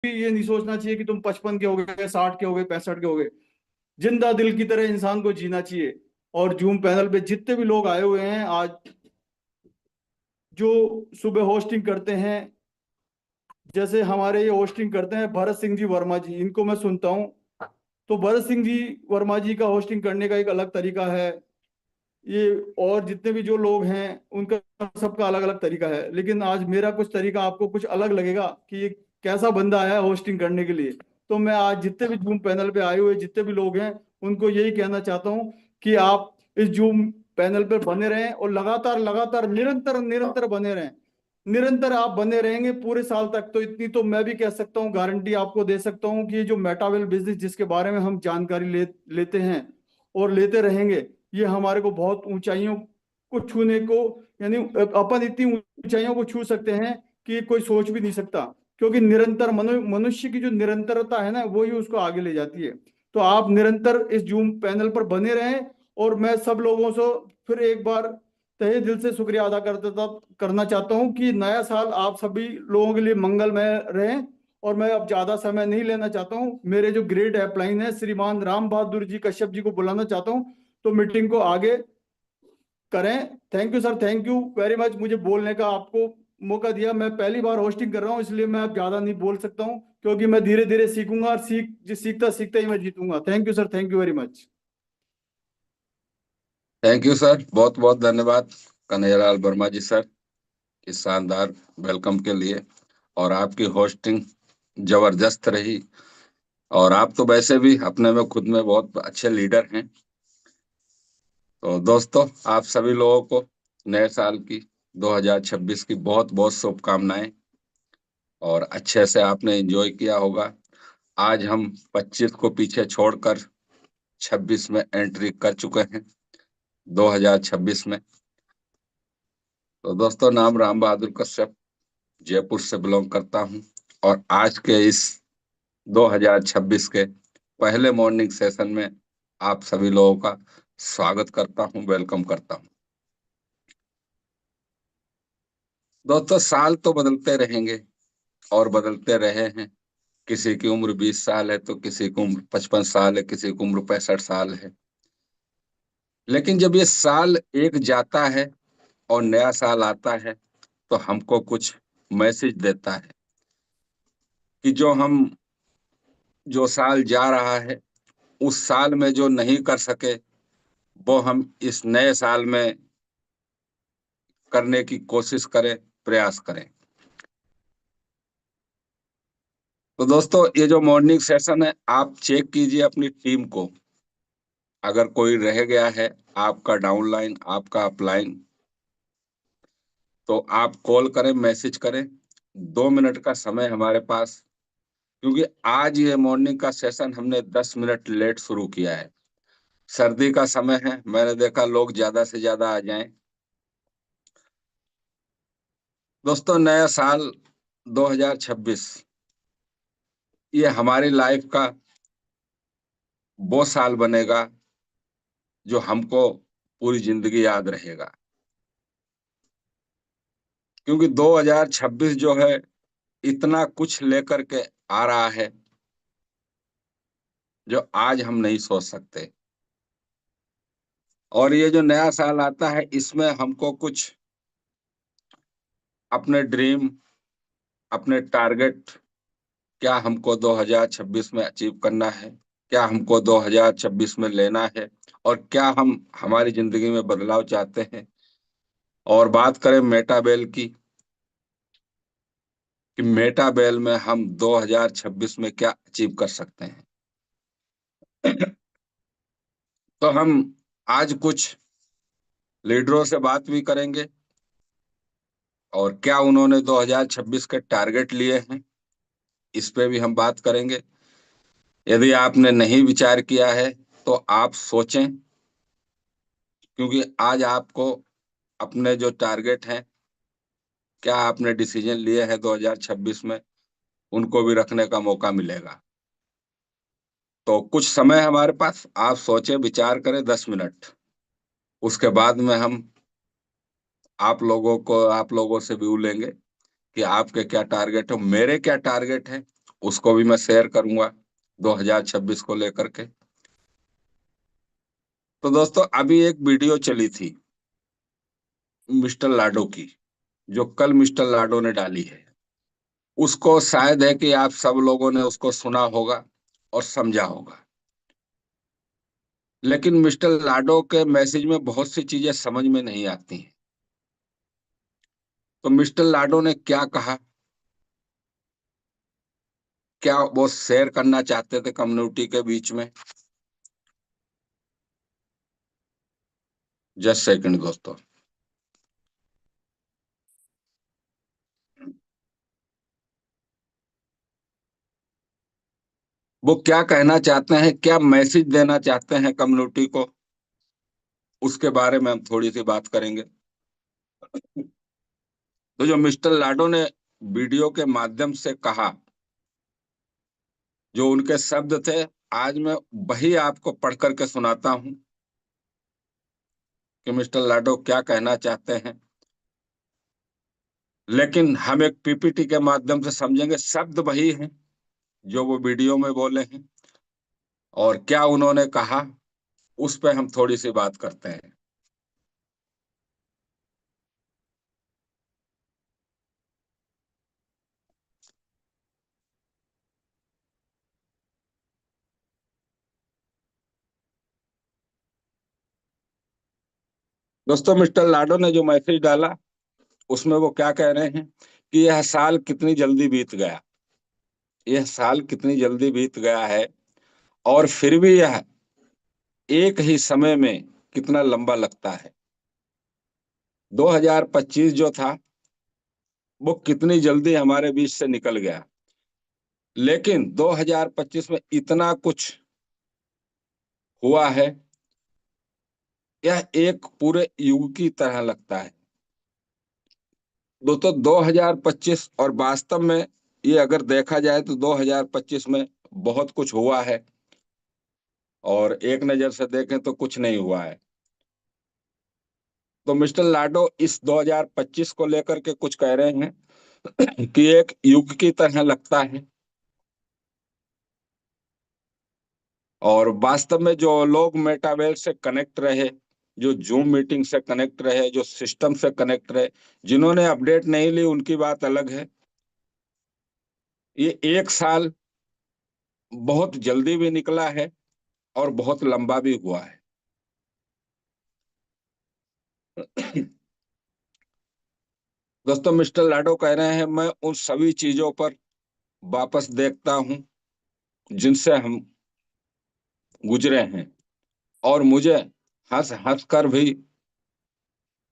ये नहीं सोचना चाहिए कि तुम 55 के हो गए, 60 के हो गए, 65 के हो गए। जिंदा दिल की तरह इंसान को जीना चाहिए। और जूम पैनल पे जितने भी लोग आए हुए हैं आज, जो सुबह होस्टिंग करते हैं, जैसे हमारे ये होस्टिंग करते हैं भरत सिंह जी वर्मा जी, इनको मैं सुनता हूँ। तो भरत सिंह जी वर्मा जी का होस्टिंग करने का एक अलग तरीका है। ये और जितने भी जो लोग हैं उनका सबका अलग अलग तरीका है, लेकिन आज मेरा कुछ तरीका आपको कुछ अलग लगेगा कि ये कैसा बंदा है होस्टिंग करने के लिए। तो मैं आज जितने भी जूम पैनल पे आए हुए जितने भी लोग हैं उनको यही कहना चाहता हूँ कि आप इस जूम पैनल पर बने रहें और लगातार लगातार निरंतर निरंतर बने रहें। निरंतर आप बने रहेंगे पूरे साल तक, तो इतनी तो मैं भी कह सकता हूँ, गारंटी आपको दे सकता हूँ कि ये जो मेटावेल बिजनेस जिसके बारे में हम जानकारी लेते हैं और लेते रहेंगे, ये हमारे को बहुत ऊंचाइयों को छूने को, यानी अपन इतनी ऊंचाइयों को छू सकते हैं कि कोई सोच भी नहीं सकता। क्योंकि निरंतर मनुष्य की जो निरंतरता है ना, वो ही उसको आगे ले जाती है। तो आप निरंतर इस जूम पैनल पर बने रहें। और मैं सब लोगों से फिर एक बार तहे दिल से शुक्रिया अदा करना चाहता हूँ कि नया साल आप सभी लोगों के लिए मंगलमय रहे। और मैं अब ज्यादा समय नहीं लेना चाहता हूँ, मेरे जो ग्रेट हेल्पलाइन है श्रीमान राम बहादुर जी कश्यप जी को बुलाना चाहता हूँ, तो मीटिंग को आगे करें। Thank you sir, thank you very much, मुझे बोलने का आपको मौका दिया। मैं पहली बार होस्टिंग कर रहा हूँ, इसलिए मैं अब ज्यादा नहीं बोल सकता हूँ, क्योंकि मैं धीरे धीरे सीखूंगा और सीखता सीखता ही मैं जीतूंगा। Thank you sir, thank you very much. Thank you sir, बहुत बहुत धन्यवाद कन्हैयालाल वर्मा जी सर, इस शानदार वेलकम के लिए। और आपकी होस्टिंग जबरदस्त रही। और आप तो वैसे भी अपने में खुद में बहुत अच्छे लीडर हैं। तो दोस्तों, आप सभी लोगों को नए साल की 2026 की बहुत बहुत शुभकामनाएं। और अच्छे से आपने एंजॉय किया होगा। आज हम 25 को पीछे छोड़कर 26 में एंट्री कर चुके हैं, 2026 में। तो दोस्तों, नाम राम बहादुर कश्यप, जयपुर से बिलोंग करता हूं। और आज के इस 2026 के पहले मॉर्निंग सेशन में आप सभी लोगों का स्वागत करता हूं, वेलकम करता हूं। दोस्तों, साल तो बदलते रहेंगे और बदलते रहे हैं। किसी की उम्र 20 साल है तो किसी की उम्र 55 साल है, किसी की उम्र 65 साल है। लेकिन जब ये साल एक जाता है और नया साल आता है, तो हमको कुछ मैसेज देता है कि जो साल जा रहा है, उस साल में जो नहीं कर सके, वो हम इस नए साल में करने की कोशिश करें, प्रयास करें। तो दोस्तों, ये जो मॉर्निंग सेशन है, आप चेक कीजिए अपनी टीम को। अगर कोई रह गया है, आपका डाउनलाइन, आपका अपलाइन, तो आप कॉल करें, मैसेज करें। 2 मिनट का समय हमारे पास, क्योंकि आज ये मॉर्निंग का सेशन हमने 10 मिनट लेट शुरू किया है। सर्दी का समय है, मैंने देखा लोग ज्यादा से ज्यादा आ जाएं। दोस्तों, नया साल 2026 ये हमारी लाइफ का वो साल बनेगा जो हमको पूरी जिंदगी याद रहेगा। क्योंकि 2026 जो है, इतना कुछ लेकर के आ रहा है जो आज हम नहीं सोच सकते। और ये जो नया साल आता है, इसमें हमको कुछ अपने ड्रीम, अपने टारगेट, क्या हमको 2026 में अचीव करना है, क्या हमको 2026 में लेना है, और क्या हम हमारी जिंदगी में बदलाव चाहते हैं। और बात करें मेटाबेल की, कि मेटाबेल में हम 2026 में क्या अचीव कर सकते हैं। तो हम आज कुछ लीडरों से बात भी करेंगे, और क्या उन्होंने 2026 के टारगेट लिए हैं, इस पे भी हम बात करेंगे। यदि आपने नहीं विचार किया है, तो आप सोचें। क्योंकि आज आपको अपने जो टारगेट हैं, क्या आपने डिसीजन लिए हैं 2026 में, उनको भी रखने का मौका मिलेगा। तो कुछ समय हमारे पास, आप सोचें, विचार करें 10 मिनट। उसके बाद में हम आप लोगों से व्यू लेंगे कि आपके क्या टारगेट हो, मेरे क्या टारगेट है, उसको भी मैं शेयर करूंगा 2026 को लेकर के। तो दोस्तों अभी एक वीडियो चली थी मिस्टर लाडो की, जो कल मिस्टर लाडो ने डाली है। उसको शायद है कि आप सब लोगों ने उसको सुना होगा और समझा होगा। लेकिन मिस्टर लाडो के मैसेज में बहुत सी चीजें समझ में नहीं आती हैं। तो मिस्टर लाडो ने क्या कहा, क्या वो शेयर करना चाहते थे कम्युनिटी के बीच में? जस्ट सेकंड दोस्तों। वो क्या कहना चाहते हैं, क्या मैसेज देना चाहते हैं कम्युनिटी को, उसके बारे में हम थोड़ी सी बात करेंगे। तो जो मिस्टर लाडो ने वीडियो के माध्यम से कहा, जो उनके शब्द थे, आज मैं वही आपको पढ़ करके सुनाता हूं कि मिस्टर लाडो क्या कहना चाहते हैं। लेकिन हम एक पीपीटी के माध्यम से समझेंगे, शब्द वही हैं जो वो वीडियो में बोले हैं, और क्या उन्होंने कहा उस पर हम थोड़ी सी बात करते हैं। दोस्तों मिस्टर लाडो ने जो मैसेज डाला, उसमें वो क्या कह रहे हैं कि यह साल कितनी जल्दी बीत गया, यह साल कितनी जल्दी बीत गया है, और फिर भी यह एक ही समय में कितना लंबा लगता है। 2025 जो था वो कितनी जल्दी हमारे बीच से निकल गया, लेकिन 2025 में इतना कुछ हुआ है, यह एक पूरे युग की तरह लगता है। दोस्तों 2025 और वास्तव में ये अगर देखा जाए तो 2025 में बहुत कुछ हुआ है, और एक नजर से देखें तो कुछ नहीं हुआ है। तो मिस्टर लाडो इस 2025 को लेकर के कुछ कह रहे हैं कि एक युग की तरह लगता है, और वास्तव में जो लोग मेटावर्स से कनेक्ट रहे, जो जूम मीटिंग से कनेक्ट रहे, जो सिस्टम से कनेक्ट रहे, जिन्होंने अपडेट नहीं ली उनकी बात अलग है। ये एक साल बहुत जल्दी भी निकला है और बहुत लंबा भी हुआ है। दोस्तों मिस्टर लाडो कह रहे हैं, मैं उन सभी चीजों पर वापस देखता हूं जिनसे हम गुजरे हैं, और मुझे हंस हंस कर भी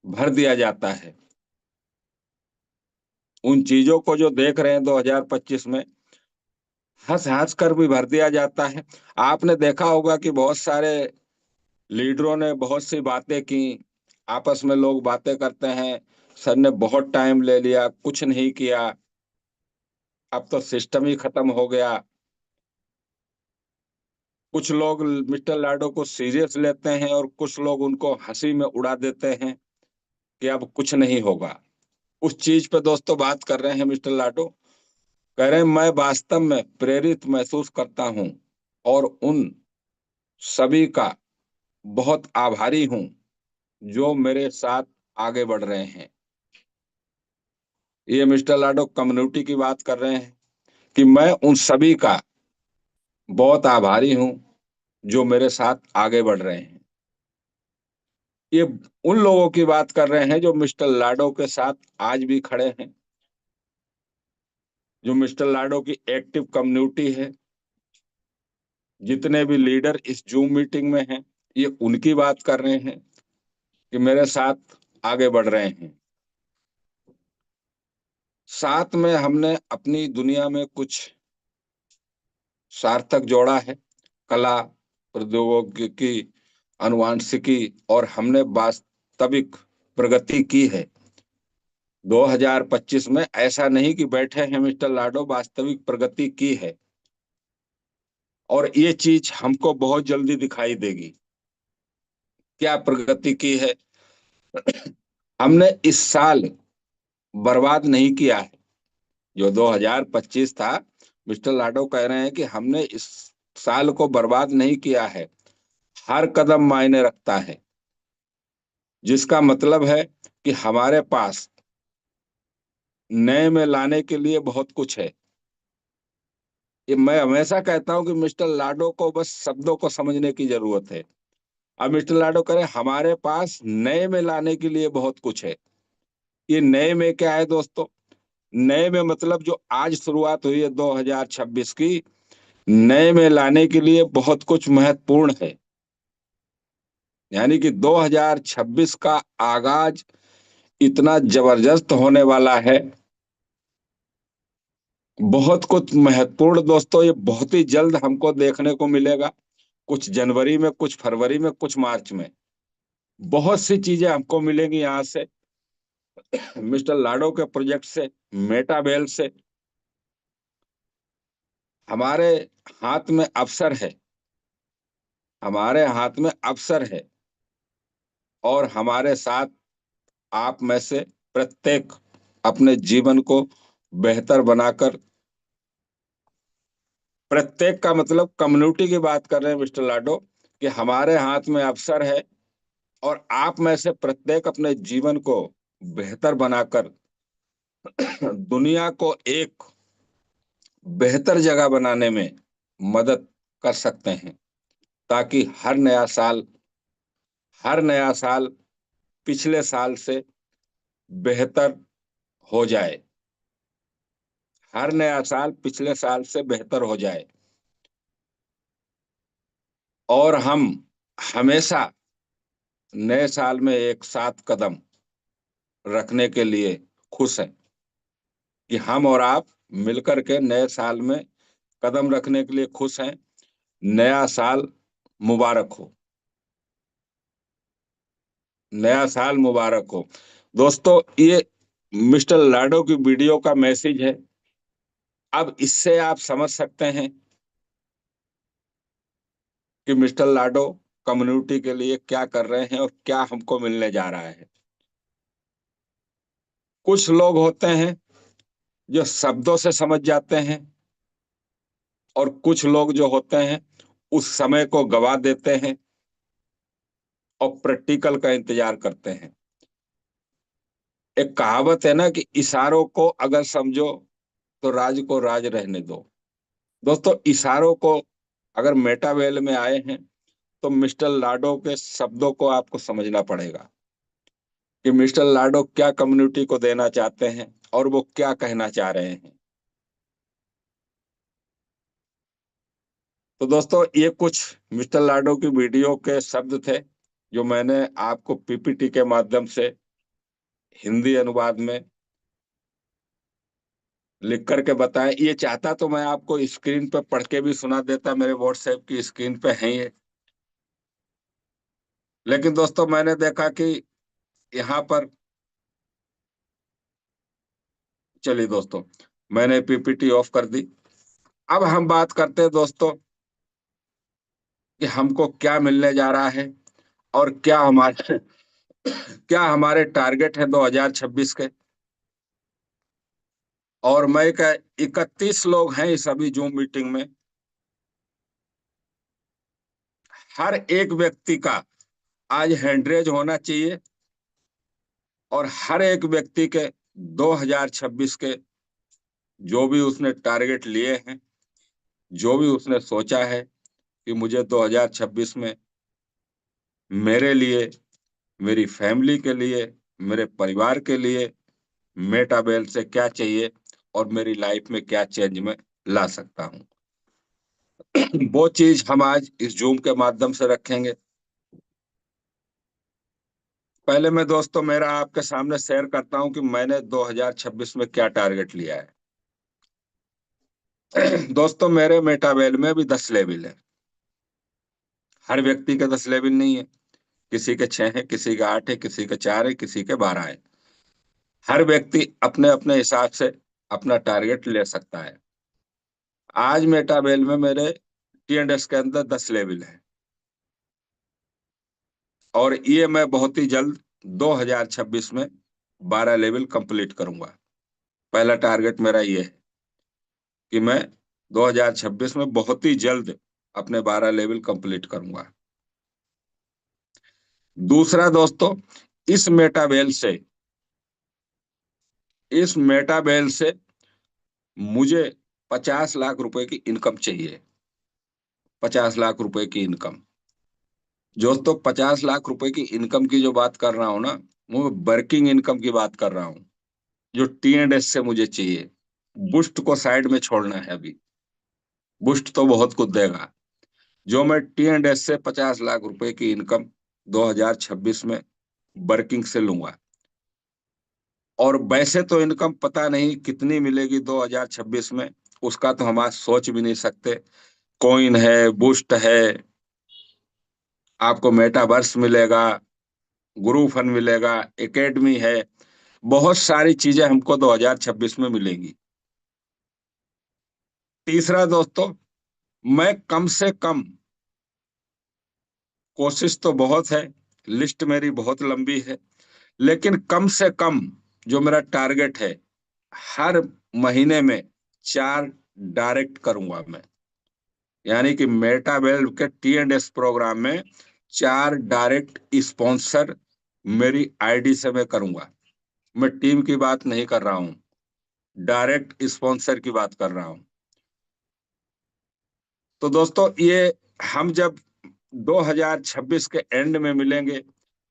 भर दिया जाता है। उन चीजों को जो देख रहे हैं 2025 में, हंस हंस कर भी भर दिया जाता है। आपने देखा होगा कि बहुत सारे लीडरों ने बहुत सी बातें की, आपस में लोग बातें करते हैं, सर ने बहुत टाइम ले लिया, कुछ नहीं किया, अब तो सिस्टम ही खत्म हो गया। कुछ लोग मिस्टर लाडो को सीरियस लेते हैं और कुछ लोग उनको हंसी में उड़ा देते हैं कि अब कुछ नहीं होगा। उस चीज पे दोस्तों बात कर रहे हैं मिस्टर लाडो। कह रहे हैं, मैं वास्तव में प्रेरित महसूस करता हूं और उन सभी का बहुत आभारी हूं जो मेरे साथ आगे बढ़ रहे हैं। ये मिस्टर लाडो कम्युनिटी की बात कर रहे हैं कि मैं उन सभी का बहुत आभारी हूं जो मेरे साथ आगे बढ़ रहे हैं। ये उन लोगों की बात कर रहे हैं जो मिस्टर लाडो के साथ आज भी खड़े हैं, जो मिस्टर लाडो की एक्टिव कम्युनिटी है, जितने भी लीडर इस जूम मीटिंग में हैं, ये उनकी बात कर रहे हैं कि मेरे साथ आगे बढ़ रहे हैं। साथ में हमने अपनी दुनिया में कुछ सार्थक जोड़ा है, कला, प्रौद्योगिकी, अनुवांशिकी, और हमने वास्तविक प्रगति की है। 2025 में ऐसा नहीं कि बैठे हैं मिस्टर लाडो, वास्तविक प्रगति की है, और ये चीज हमको बहुत जल्दी दिखाई देगी। क्या प्रगति की है? हमने इस साल बर्बाद नहीं किया है। जो 2025 था मिस्टर लाडो कह रहे हैं कि हमने इस साल को बर्बाद नहीं किया है, हर कदम मायने रखता है, जिसका मतलब है कि हमारे पास नए में लाने के लिए बहुत कुछ है। ये मैं हमेशा कहता हूं कि मिस्टर लाडो को बस शब्दों को समझने की जरूरत है। अब मिस्टर लाडो कह रहे हैं हमारे पास नए में लाने के लिए बहुत कुछ है। ये नए में क्या है दोस्तों? नए में मतलब जो आज शुरुआत हुई है 2026 की, नए में लाने के लिए बहुत कुछ महत्वपूर्ण है। यानी कि 2026 का आगाज इतना जबरदस्त होने वाला है, बहुत कुछ महत्वपूर्ण दोस्तों, ये बहुत ही जल्द हमको देखने को मिलेगा। कुछ जनवरी में, कुछ फरवरी में, कुछ मार्च में बहुत सी चीजें हमको मिलेंगी यहाँ से, मिस्टर लाडो के प्रोजेक्ट से, मेटाबेल से। हमारे हाथ में अवसर है, हमारे हाथ में अवसर है, और हमारे साथ आप में से प्रत्येक अपने जीवन को बेहतर बनाकर, प्रत्येक का मतलब कम्युनिटी की बात कर रहे हैं मिस्टर लाडो, कि हमारे हाथ में अवसर है, और आप में से प्रत्येक अपने जीवन को बेहतर बनाकर दुनिया को एक बेहतर जगह बनाने में मदद कर सकते हैं, ताकि हर नया साल पिछले साल से बेहतर हो जाए, हर नया साल पिछले साल से बेहतर हो जाए, और हम हमेशा नए साल में एक साथ कदम रखने के लिए खुश हैं, कि हम और आप मिलकर के नए साल में कदम रखने के लिए खुश हैं। नया साल मुबारक हो, नया साल मुबारक हो। दोस्तों, ये मिस्टर लाडो की वीडियो का मैसेज है। अब इससे आप समझ सकते हैं कि मिस्टर लाडो कम्युनिटी के लिए क्या कर रहे हैं और क्या हमको मिलने जा रहा है। कुछ लोग होते हैं जो शब्दों से समझ जाते हैं, और कुछ लोग जो होते हैं उस समय को गवा देते हैं और प्रैक्टिकल का इंतजार करते हैं। एक कहावत है ना कि इशारों को अगर समझो तो राज को राज रहने दो। दोस्तों, इशारों को अगर मेटावेल में आए हैं तो मिस्टर लाडो के शब्दों को आपको समझना पड़ेगा कि मिस्टर लाडो क्या कम्युनिटी को देना चाहते हैं और वो क्या कहना चाह रहे हैं। तो दोस्तों, ये कुछ मिस्टर लाडो की वीडियो के शब्द थे जो मैंने आपको पीपीटी के माध्यम से हिंदी अनुवाद में लिख करके बताएं। ये चाहता तो मैं आपको स्क्रीन पे पढ़ के भी सुना देता, मेरे व्हाट्सएप की स्क्रीन पे है ये, लेकिन दोस्तों मैंने देखा कि यहाँ पर, चलिए दोस्तों, मैंने पीपीटी ऑफ कर दी। अब हम बात करते हैं दोस्तों कि हमको क्या मिलने जा रहा है, और क्या हमारे टारगेट है 2026 के। और मैं का 31 लोग हैं इस अभी जूम मीटिंग में। हर एक व्यक्ति का आज हैंडरेज होना चाहिए, और हर एक व्यक्ति के 2026 के जो भी उसने टारगेट लिए हैं, जो भी उसने सोचा है कि मुझे 2026 में मेरे लिए, मेरी फैमिली के लिए, मेरे परिवार के लिए मेटाबेल से क्या चाहिए और मेरी लाइफ में क्या चेंज मैं ला सकता हूँ, वो चीज हम आज इस जूम के माध्यम से रखेंगे। पहले मैं दोस्तों मेरा आपके सामने शेयर करता हूं कि मैंने 2026 में क्या टारगेट लिया है। दोस्तों, मेरे मेटाबेल में भी 10 लेवल है। हर व्यक्ति के 10 लेवल नहीं है, किसी के 6 है, किसी के 8 है, किसी के 4 है, किसी के 12 है। हर व्यक्ति अपने अपने हिसाब से अपना टारगेट ले सकता है। आज मेटाबेल में मेरे टी एंड एस के अंदर 10 लेवल है, और ये मैं बहुत ही जल्द 2026 में 12 लेवल कंप्लीट करूंगा। पहला टारगेट मेरा ये है कि मैं 2026 में बहुत ही जल्द अपने 12 लेवल कंप्लीट करूंगा। दूसरा दोस्तों, इस मेटावेल से इस मेटावेल से मुझे 50 लाख रुपए की इनकम चाहिए। 50 लाख रुपए की इनकम। दोस्तों, 50 लाख रुपए की इनकम की जो बात कर रहा हूं ना, वो वर्किंग इनकम की बात कर रहा हूँ, जो T&S से मुझे चाहिए। बुस्ट को साइड में छोड़ना है अभी। बुस्ट तो बहुत कुछ देगा। जो मैं T&S से 50 लाख रुपए की इनकम 2026 में वर्किंग से लूंगा। और वैसे तो इनकम पता नहीं कितनी मिलेगी 2026 में, उसका तो हम आज सोच भी नहीं सकते। कॉइन है, बूस्ट है, आपको मेटावर्स मिलेगा, गुरु फन मिलेगा, एकेडमी है, बहुत सारी चीजें हमको 2026 में मिलेंगी। तीसरा दोस्तों, मैं कम से कम, कोशिश तो बहुत है, लिस्ट मेरी बहुत लंबी है, लेकिन कम से कम जो मेरा टारगेट है, हर महीने में 4 डायरेक्ट करूंगा मैं। यानी कि मेटावेल के T&S प्रोग्राम में 4 डायरेक्ट स्पॉन्सर मेरी आईडी से मैं करूंगा। मैं टीम की बात नहीं कर रहा हूं, डायरेक्ट स्पॉन्सर की बात कर रहा हूं। तो दोस्तों, ये हम जब 2026 के एंड में मिलेंगे,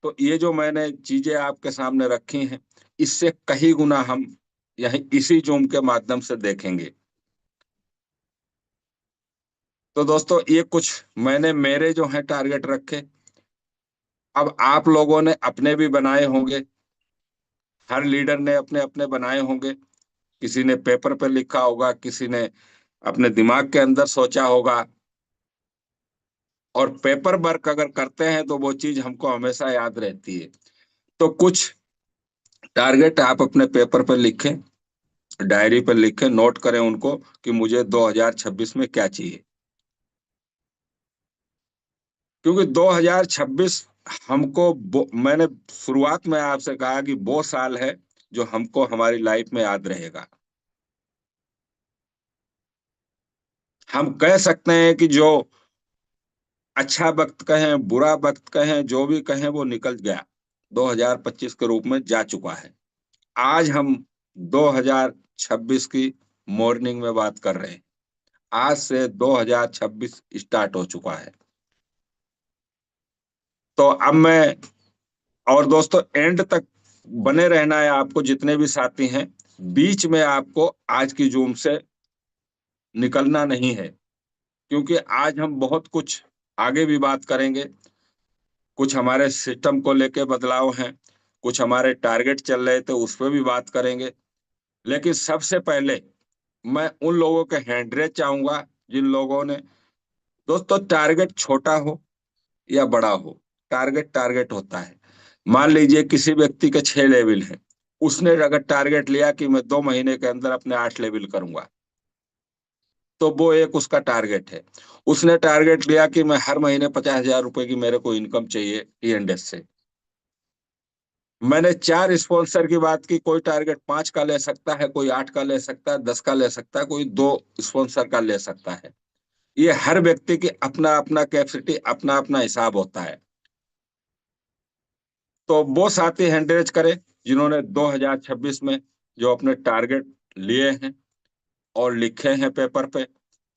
तो ये जो मैंने चीजें आपके सामने रखी हैं, इससे कहीं गुना हम यही इसी जूम के माध्यम से देखेंगे। तो दोस्तों, ये कुछ मैंने मेरे जो है टारगेट रखे। अब आप लोगों ने अपने भी बनाए होंगे, हर लीडर ने अपने अपने बनाए होंगे। किसी ने पेपर पे लिखा होगा, किसी ने अपने दिमाग के अंदर सोचा होगा। और पेपर वर्क अगर करते हैं तो वो चीज हमको हमेशा याद रहती है। तो कुछ टारगेट आप अपने पेपर पर लिखें, डायरी पर लिखें, नोट करें उनको कि मुझे 2026 में क्या चाहिए। क्योंकि 2026 हमको मैंने शुरुआत में आपसे कहा कि वो साल है जो हमको हमारी लाइफ में याद रहेगा। हम कह सकते हैं कि जो अच्छा वक्त कहें, बुरा वक्त कहें, जो भी कहें, वो निकल गया, 2025 के रूप में जा चुका है। आज हम 2026 की मॉर्निंग में बात कर रहे हैं। आज से 2026 स्टार्ट हो चुका है। तो अब मैं, और दोस्तों एंड तक बने रहना है आपको, जितने भी साथी हैं। बीच में आपको आज की जूम से निकलना नहीं है, क्योंकि आज हम बहुत कुछ आगे भी बात करेंगे। कुछ हमारे सिस्टम को लेके बदलाव हैं, कुछ हमारे टारगेट चल रहे थे उस पर भी बात करेंगे। लेकिन सबसे पहले मैं उन लोगों के हैंडरेज चाहूंगा जिन लोगों ने, दोस्तों टारगेट छोटा हो या बड़ा हो, टारगेट टारगेट होता है। मान लीजिए किसी व्यक्ति के 6 लेवल हैं, उसने अगर टारगेट लिया कि मैं 2 महीने के अंदर अपने 8 लेवल करूंगा, तो वो एक उसका टारगेट है। उसने टारगेट लिया कि मैं हर महीने 50,000 रुपए की मेरे को इनकम चाहिए T&S से। मैंने 4 स्पॉन्सर की बात की, कोई टारगेट 5 का ले सकता है, कोई 8 का ले सकता है, 10 का ले सकता है, कोई 2 स्पॉन्सर का ले सकता है। ये हर व्यक्ति की अपना अपना कैपेसिटी, अपना अपना हिसाब होता है। तो वो साथी हैंडरेज करें जिन्होंने 2026 में जो अपने टारगेट लिए हैं और लिखे हैं पेपर पे,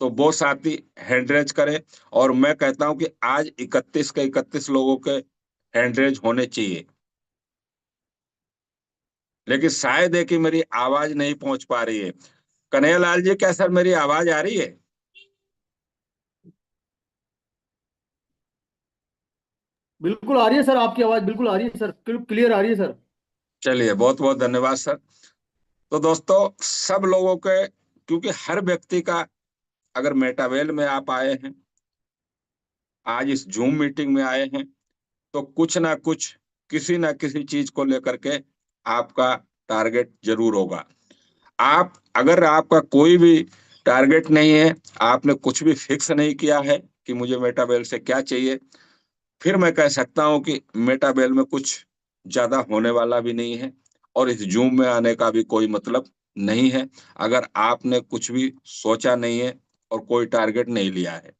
तो वो साथी हैंडरेज करें। और मैं कहता हूं कि आज 31 के 31 लोगों के हैंडरेज होने चाहिए। लेकिन शायद है कि मेरी आवाज नहीं पहुंच पा रही है। कन्हैयालाल जी, क्या सर मेरी आवाज आ रही है? बिल्कुल आ रही है सर, आपकी आवाज बिल्कुल आ रही है सर, क्लियर आ रही है सर। चलिए, बहुत बहुत धन्यवाद सर। तो दोस्तों, सब लोगों के, क्योंकि हर व्यक्ति का, अगर मेटावेल में आप आए हैं, आज इस जूम मीटिंग में आए हैं, तो कुछ ना कुछ, किसी ना किसी चीज को लेकर के आपका टारगेट जरूर होगा। आप, अगर आपका कोई भी टारगेट नहीं है, आपने कुछ भी फिक्स नहीं किया है कि मुझे मेटावेल से क्या चाहिए, फिर मैं कह सकता हूं कि मेटावेल में कुछ ज्यादा होने वाला भी नहीं है, और इस जूम में आने का भी कोई मतलब नहीं है। अगर आपने कुछ भी सोचा नहीं है, और कोई टारगेट नहीं लिया है।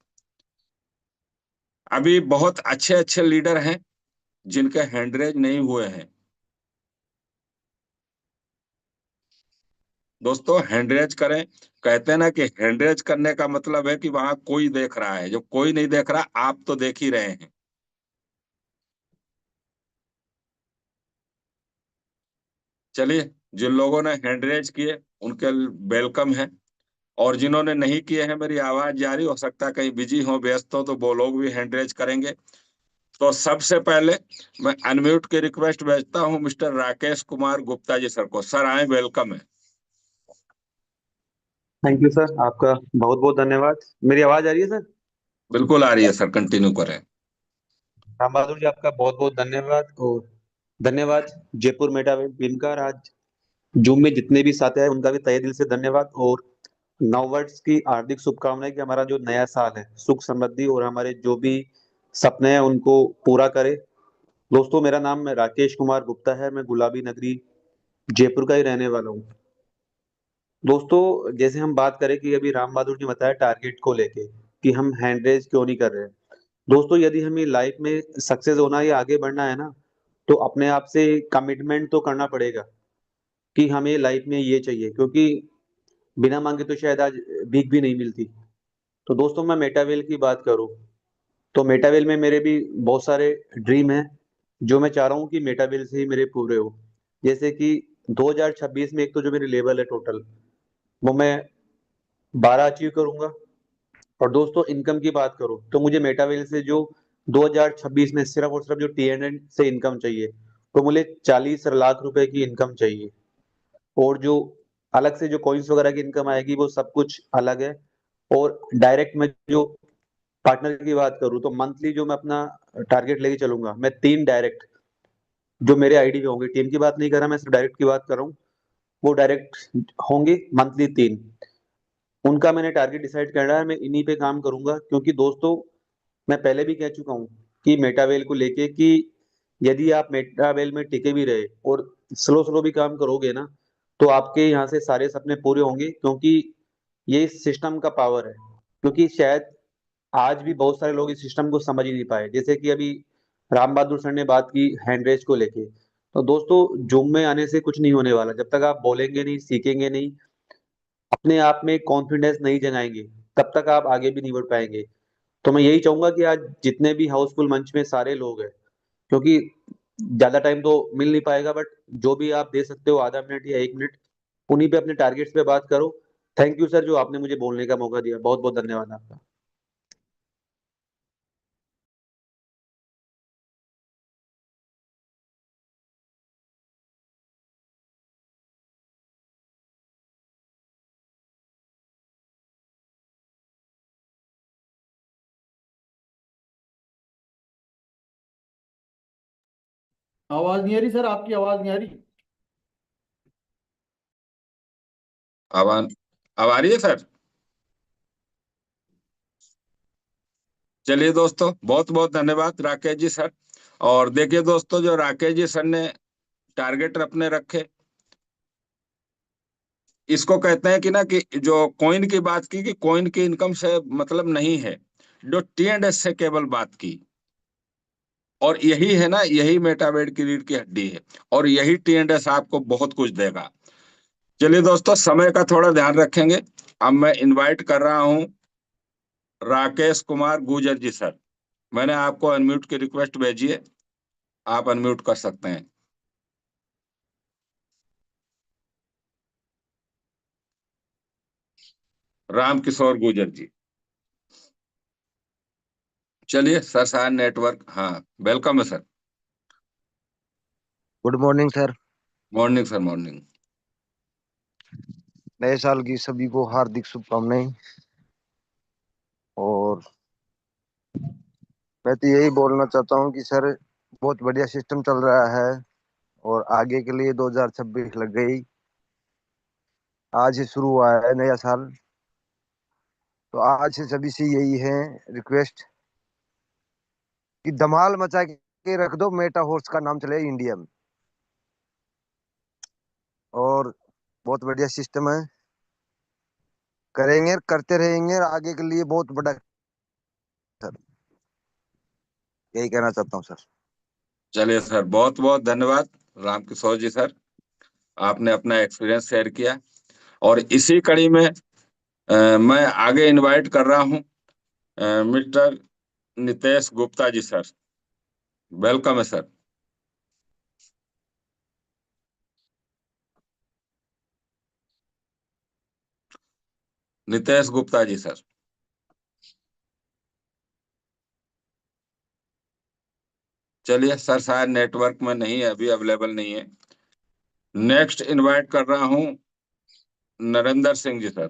अभी बहुत अच्छे अच्छे लीडर हैं जिनके हैंडरेज नहीं हुए हैं। दोस्तों हैंडरेज करें। कहते हैं ना कि हैंडरेज करने का मतलब है कि वहां कोई देख रहा है। जो कोई नहीं देख रहा, आप तो देख ही रहे हैं। चलिए, जिन लोगों ने हैंडरेज किए उनके वेलकम है, और जिन्होंने नहीं किए हैं, मेरी आवाज जारी हो सकता है कहीं बिजी हो, व्यस्त हो, तो वो लोग भी हैंडरेज करेंगे। तो सबसे पहले मैं अनम्यूट की रिक्वेस्ट भेजता हूं मिस्टर राकेश कुमार गुप्ता जी सर को। सर आए, वेलकम है। थैंक यू सर, आपका बहुत बहुत धन्यवाद। मेरी आवाज आ रही है सर? बिल्कुल आ रही है सर, कंटिन्यू करें। राम बहादुर जी, आपका बहुत बहुत धन्यवाद। और धन्यवाद जयपुर मेटावेव टीम का। और आज जूम में जितने भी साथी आए उनका भी तहे दिल से धन्यवाद। और नववर्ष की हार्दिक शुभकामनाएं कि हमारा जो नया साल है सुख समृद्धि और हमारे जो भी सपने हैं उनको पूरा करे। दोस्तों, मेरा नाम राकेश कुमार गुप्ता है। मैं गुलाबी नगरी जयपुर का ही रहने वाला हूँ। दोस्तों, जैसे हम बात करें कि अभी राम बहादुर जी बताया टारगेट को लेके कि हम हैंड रेज क्यों नहीं कर रहे हैं। दोस्तों, यदि हमें लाइफ में सक्सेस होना या आगे बढ़ना है ना, तो अपने आप से कमिटमेंट तो करना पड़ेगा कि हमें लाइफ में ये चाहिए, क्योंकि बिना मांगे तो शायद आज भीख भी नहीं मिलती। तो दोस्तों, मैं मेटावेल की बात करूं तो मेटावेल में मेरे भी बहुत सारे ड्रीम हैं जो मैं चाह रहा हूँ कि मेटावेल से ही मेरे पूरे हो। जैसे कि 2026 में एक तो जो मेरी लेवल है टोटल, वो मैं 12 अचीव करूंगा। और दोस्तों, इनकम की बात करूं तो मुझे मेटावेल से जो 2026 में सिर्फ और सिर्फ जो टीएनएन से इनकम चाहिए, तो मुझे 40 लाख रुपए की इनकम चाहिए। और जो अलग से जो कॉइन्स वगैरह की इनकम आएगी वो सब कुछ अलग है। और डायरेक्ट में जो पार्टनर की बात करूं तो मंथली जो मैं अपना टारगेट लेके चलूंगा, मैं 3 डायरेक्ट जो मेरे आईडी पे होंगे, टीम की बात नहीं कर रहा, मैं सिर्फ डायरेक्ट की बात कर रहा हूँ, वो डायरेक्ट होंगे मंथली 3। उनका मैंने टारगेट डिसाइड करना है, मैं इन्हीं पे काम करूंगा। क्योंकि दोस्तों, मैं पहले भी कह चुका हूँ कि मेटावेल को लेके कि यदि आप मेटावेल में टिके भी रहे और स्लो स्लो भी काम करोगे ना, तो आपके यहाँ से सारे सपने पूरे होंगे। क्योंकि ये इस सिस्टम का पावर है। क्योंकि शायद आज भी बहुत सारे लोग इस सिस्टम को समझ ही नहीं पाए। जैसे कि अभी राम बहादुर सर ने बात की हैंडरेज को लेके, तो दोस्तों, जूम में आने से कुछ नहीं होने वाला जब तक आप बोलेंगे नहीं, सीखेंगे नहीं, अपने आप में कॉन्फिडेंस नहीं जगाएंगे, तब तक आप आगे भी नहीं बढ़ पाएंगे। तो मैं यही चाहूंगा कि आज जितने भी हाउसफुल मंच में सारे लोग हैं, क्योंकि ज्यादा टाइम तो मिल नहीं पाएगा, बट जो भी आप दे सकते हो आधा मिनट या 1 मिनट, उन्हीं पे अपने टारगेट्स पे बात करो। थैंक यू सर, जो आपने मुझे बोलने का मौका दिया। बहुत बहुत धन्यवाद आपका। आवाज नहीं आ रही सर, आपकी आवाज नहीं आ रही। आवाज अब आ रही है सर? चलिए दोस्तों, बहुत बहुत धन्यवाद राकेश जी सर। और देखिए दोस्तों, जो राकेश जी सर ने टारगेट अपने रखे, इसको कहते हैं कि ना कि जो कॉइन की बात की कि कॉइन की इनकम से मतलब नहीं है, जो टी एंड एस से केवल बात की। और यही है ना, यही मेटावेट की रीढ़ की हड्डी है। और यही टी एंड एस आपको बहुत कुछ देगा। चलिए दोस्तों, समय का थोड़ा ध्यान रखेंगे। अब मैं इनवाइट कर रहा हूं राकेश कुमार गुर्जर जी सर। मैंने आपको अनम्यूट की रिक्वेस्ट भेजी है, आप अनम्यूट कर सकते हैं। राम किशोर गुर्जर जी। चलिए सर, सार नेटवर्क, हाँ, वेलकम है sir. Good morning sir. Morning sir, morning. नए साल की सभी को हार्दिक शुभकामनाएं। और मैं तो यही बोलना चाहता हूं कि सर, बहुत बढ़िया सिस्टम चल रहा है और आगे के लिए 2026 लग गई। आज से शुरू हुआ है नया साल, तो आज से सभी से यही है रिक्वेस्ट कि धमाल मचा के रख दो। मेटा हॉर्स का नाम चले इंडिया में। और बहुत बढ़िया सिस्टम है। करेंगे, करते रहेंगे, और आगे के लिए बहुत बड़ा सर, यही कहना चाहता हूँ सर। चलिए सर, बहुत बहुत धन्यवाद रामकिशोर जी सर, आपने अपना एक्सपीरियंस शेयर किया। और इसी कड़ी में मैं आगे इनवाइट कर रहा हूँ mister Nitesh Gupta ji sir. Welcome है सर। नितेश गुप्ता जी सर। चलिए सर, शायद नेटवर्क में नहीं है, अभी अवेलेबल नहीं है। नेक्स्ट इनवाइट कर रहा हूँ Narendra Singh ji sir.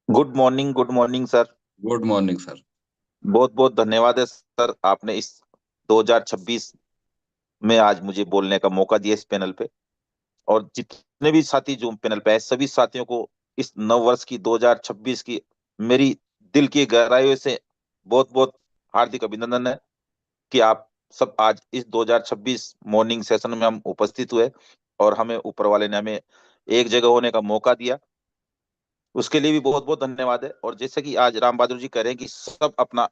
Good morning sir. Good morning sir. बहुत बहुत धन्यवाद है सर, आपने इस 2026 में आज मुझे बोलने का मौका दिया इस पैनल पे। और जितने भी साथी जो पैनल पे है, सभी साथियों को इस नव वर्ष की 2026 की मेरी दिल की गहराइयों से बहुत बहुत हार्दिक अभिनंदन है कि आप सब आज इस 2026 मॉर्निंग सेशन में हम उपस्थित हुए और हमें ऊपर वाले ने हमें एक जगह होने का मौका दिया, उसके लिए भी बहुत बहुत धन्यवाद है। और जैसे कि आज राम बहादुर जी कह रहे हैं कि सब अपना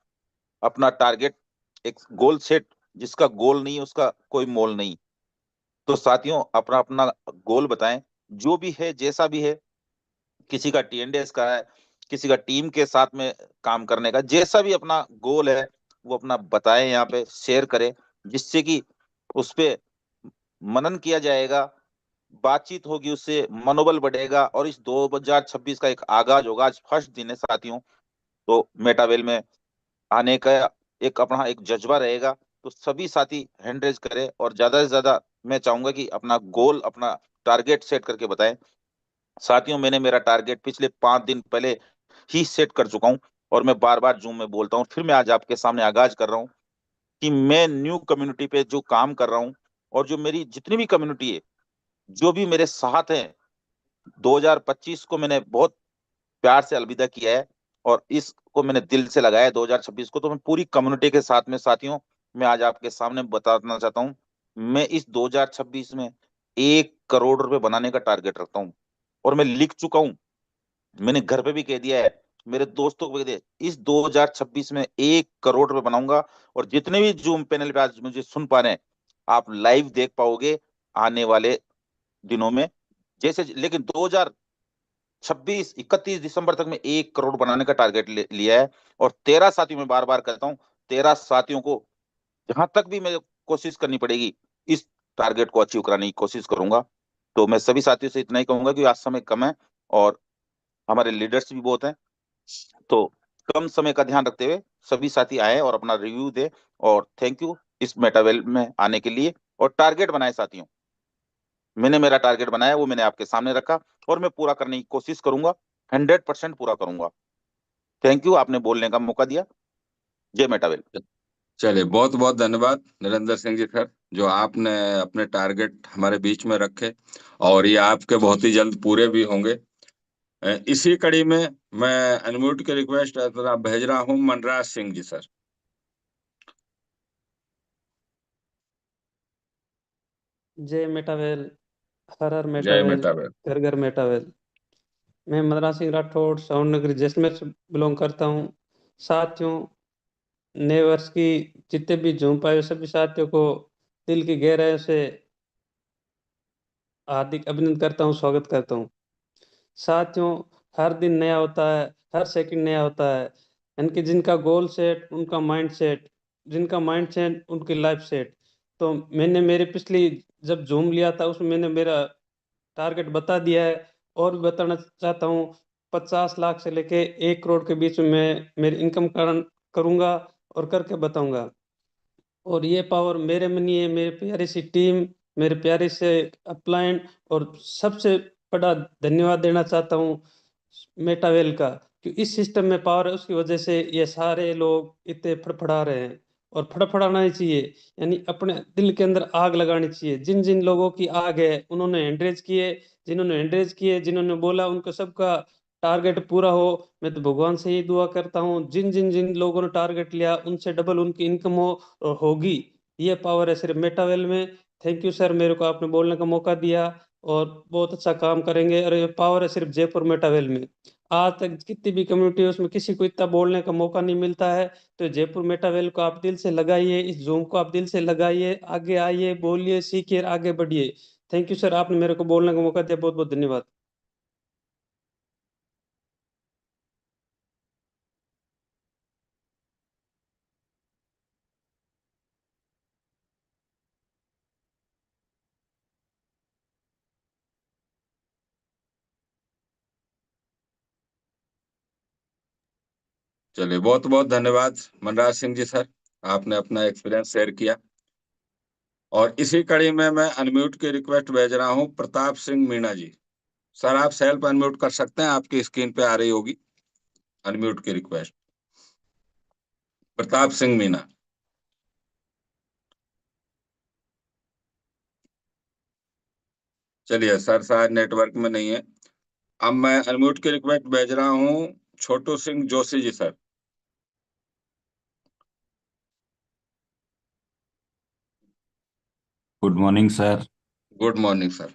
अपना टारगेट, एक गोल सेट, जिसका गोल नहीं उसका कोई मोल नहीं। तो साथियों, अपना अपना गोल बताएं, जो भी है जैसा भी है। किसी का टीएनडीएस का है, किसी का टीम के साथ में काम करने का, जैसा भी अपना गोल है वो अपना बताएं, यहाँ पे शेयर करें, जिससे कि उस पे मनन किया जाएगा, बातचीत होगी, उससे मनोबल बढ़ेगा और इस 2026 का एक आगाज होगा। आज फर्स्ट दिन है साथियों, तो मेटावेल में आने का एक अपना एक जज्बा रहेगा। तो सभी साथी हैंड रेज करें और ज्यादा से ज्यादा मैं चाहूंगा कि अपना गोल, अपना टारगेट सेट करके बताएं। साथियों, मैंने मेरा टारगेट पिछले 5 दिन पहले ही सेट कर चुका हूं और मैं बार बार जूम में बोलता हूं, फिर मैं आज आपके सामने आगाज कर रहा हूं कि मैं न्यू कम्युनिटी पे जो काम कर रहा हूं और जो मेरी जितनी भी कम्युनिटी है, जो भी मेरे साथ हैं, 2025 को मैंने बहुत प्यार से अलविदा किया है और इसको मैंने दिल से लगाया है 2026 को। तो मैं पूरी कम्युनिटी के साथ में साथियों, मैं आज आपके सामने बताना चाहता हूँ, मैं इस 2026 में 1 करोड़ रुपए बनाने का टारगेट रखता हूँ। और मैं लिख चुका हूँ, मैंने घर पे भी कह दिया है, मेरे दोस्तों को भी कह दिया, इस 2026 में 1 करोड़ रुपए बनाऊंगा। और जितने भी जूम पैनल पे आज मुझे सुन पा रहे हैं, आप लाइव देख पाओगे आने वाले दिनों में। जैसे लेकिन 2026 31 दिसंबर तक में 1 करोड़ बनाने का टारगेट लिया है। और 13 साथियों में बार बार कहता हूँ, 13 साथियों को जहां तक भी मैं कोशिश करनी पड़ेगी, इस टारगेट को अचीव कराने की कोशिश करूंगा। तो मैं सभी साथियों से इतना ही कहूंगा कि आज समय कम है और हमारे लीडर्स भी बहुत हैं, तो कम समय का ध्यान रखते हुए सभी साथी आए और अपना रिव्यू दे। और थैंक यू इस मेटावेल में आने के लिए। और टारगेट बनाए साथियों, मैंने मेरा टारगेट बनाया, वो मैंने आपके सामने रखा और मैं पूरा करने की कोशिश करूंगा, 100% पूरा करूंगा। थैंक यू, आपने बोलने का मौका दिया। जय मेटावेल। चलिए, बहुत बहुत धन्यवाद नरेंद्र सिंह जी सर, जो आपने अपने टारगेट हमारे बीच में रखे और ये आपके बहुत ही जल्द पूरे भी होंगे। इसी कड़ी में मैं अनम्यूट की रिक्वेस्ट भेज रहा हूँ मनराज सिंह जी सर। जय मेटावेल, हर हर जय मेटावेल, मेटावेल। घर घर मेटावेल। मैं मदरा सिंह राठौड़ साउंड नगरी जैसलमेर से बिलोंग करता हूँ। साथियों, नए वर्ष की जितने भी झूम पाए सभी साथियों को दिल की गहराइयों से हार्दिक अभिनंदन करता हूँ, स्वागत करता हूँ। साथियों, हर दिन नया होता है, हर सेकंड नया होता है। यानी जिनका गोल सेट, उनका माइंड सेट, जिनका माइंड सेट उनकी लाइफ सेट। तो मैंने मेरे पिछली जब जूम लिया था उसमें मैंने मेरा टारगेट बता दिया है और भी बताना चाहता हूँ। 50 लाख से लेके 1 करोड़ के बीच में मैं मेरी इनकम करूंगा और करके बताऊंगा। और ये पावर मेरे में नहीं है, मेरे प्यारी सी टीम, मेरे प्यारे से अपलाइन। और सबसे बड़ा धन्यवाद देना चाहता हूँ मेटावेल का, कि इस सिस्टम में पावर है, उसकी वजह से ये सारे लोग इतने फड़फड़ा रहे हैं। और फड़फड़ाना ही चाहिए, यानी अपने दिल के अंदर आग लगानी चाहिए। जिन जिन लोगों की आग है उन्होंने एंड्रेज किए, जिन्होंने एंड्रेज किए, जिन्होंने बोला, उनको सबका टारगेट पूरा हो। मैं तो भगवान से ही दुआ करता हूँ, जिन जिन जिन लोगों ने टारगेट लिया उनसे डबल उनकी इनकम हो होगी। ये पावर है सिर्फ मेटावेल में। थैंक यू सर, मेरे को आपने बोलने का मौका दिया और बहुत अच्छा काम करेंगे। और ये पावर है सिर्फ जयपुर मेटावेल में। आज तक कितनी भी कम्युनिटी है उसमें किसी को इतना बोलने का मौका नहीं मिलता है। तो जयपुर मेटावेल को आप दिल से लगाइए, इस जूम को आप दिल से लगाइए, आगे आइए, बोलिए, सीखिए, आगे बढ़िए। थैंक यू सर, आपने मेरे को बोलने का मौका दिया, बहुत बहुत धन्यवाद। चलिए, बहुत बहुत धन्यवाद मनराज सिंह जी सर, आपने अपना एक्सपीरियंस शेयर किया। और इसी कड़ी में मैं अनम्यूट की रिक्वेस्ट भेज रहा हूँ प्रताप सिंह मीणा जी। सर, आप सेल्फ अनम्यूट कर सकते हैं, आपकी स्क्रीन पे आ रही होगी अनम्यूट की रिक्वेस्ट। प्रताप सिंह मीणा। चलिए सर, शायद नेटवर्क में नहीं है। अब मैं अनम्यूट की रिक्वेस्ट भेज रहा हूँ Chhotu Singh Joshi ji sir. Good morning sir. Good morning sir.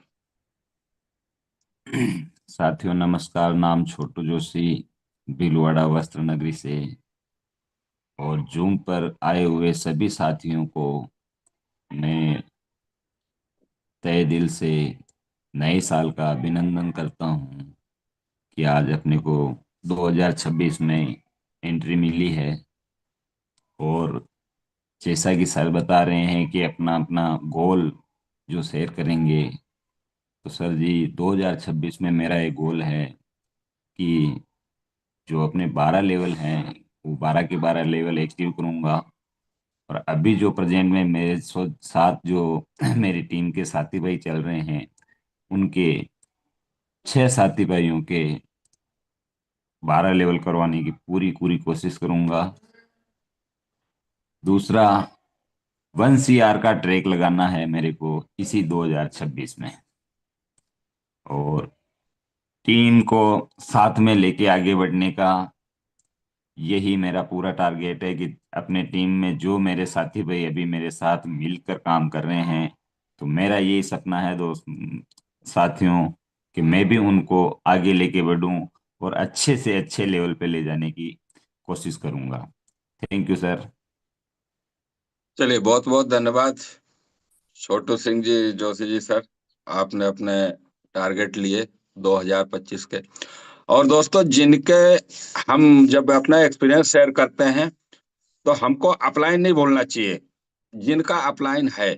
साथियों नमस्कार, नाम छोटू जोशी, भीलवाड़ा वस्त्र नगरी से। और जूम पर आए हुए सभी साथियों को मैं तहे दिल से नए साल का अभिनंदन करता हूं कि आज अपने को 2026 में एंट्री मिली है। और जैसा कि सर बता रहे हैं कि अपना अपना गोल जो शेयर करेंगे, तो सर जी 2026 में मेरा एक गोल है कि जो अपने 12 लेवल हैं वो 12 के 12 लेवल एक्टिव करूंगा। और अभी जो प्रेजेंट में मेरे साथ जो मेरी टीम के साथी भाई चल रहे हैं, उनके 6 साथी भाइयों के 12 लेवल करवाने की पूरी पूरी कोशिश करूंगा। दूसरा, 1 CR का ट्रैक लगाना है मेरे को इसी 2026 में। और टीम को साथ में लेके आगे बढ़ने का यही मेरा पूरा टारगेट है कि अपने टीम में जो मेरे साथी भाई अभी मेरे साथ मिलकर काम कर रहे हैं, तो मेरा यही सपना है दोस्त साथियों, कि मैं भी उनको आगे लेके बढ़ूं और अच्छे से अच्छे लेवल पे ले जाने की कोशिश करूंगा। Thank you sir. चलिए, बहुत बहुत धन्यवाद छोटू सिंह जी जोशी जी सर, आपने अपने टारगेट लिए 2025 के। और दोस्तों, जिनके हम जब अपना एक्सपीरियंस शेयर करते हैं तो हमको अपलाइन नहीं बोलना चाहिए। जिनका अपलाइन है,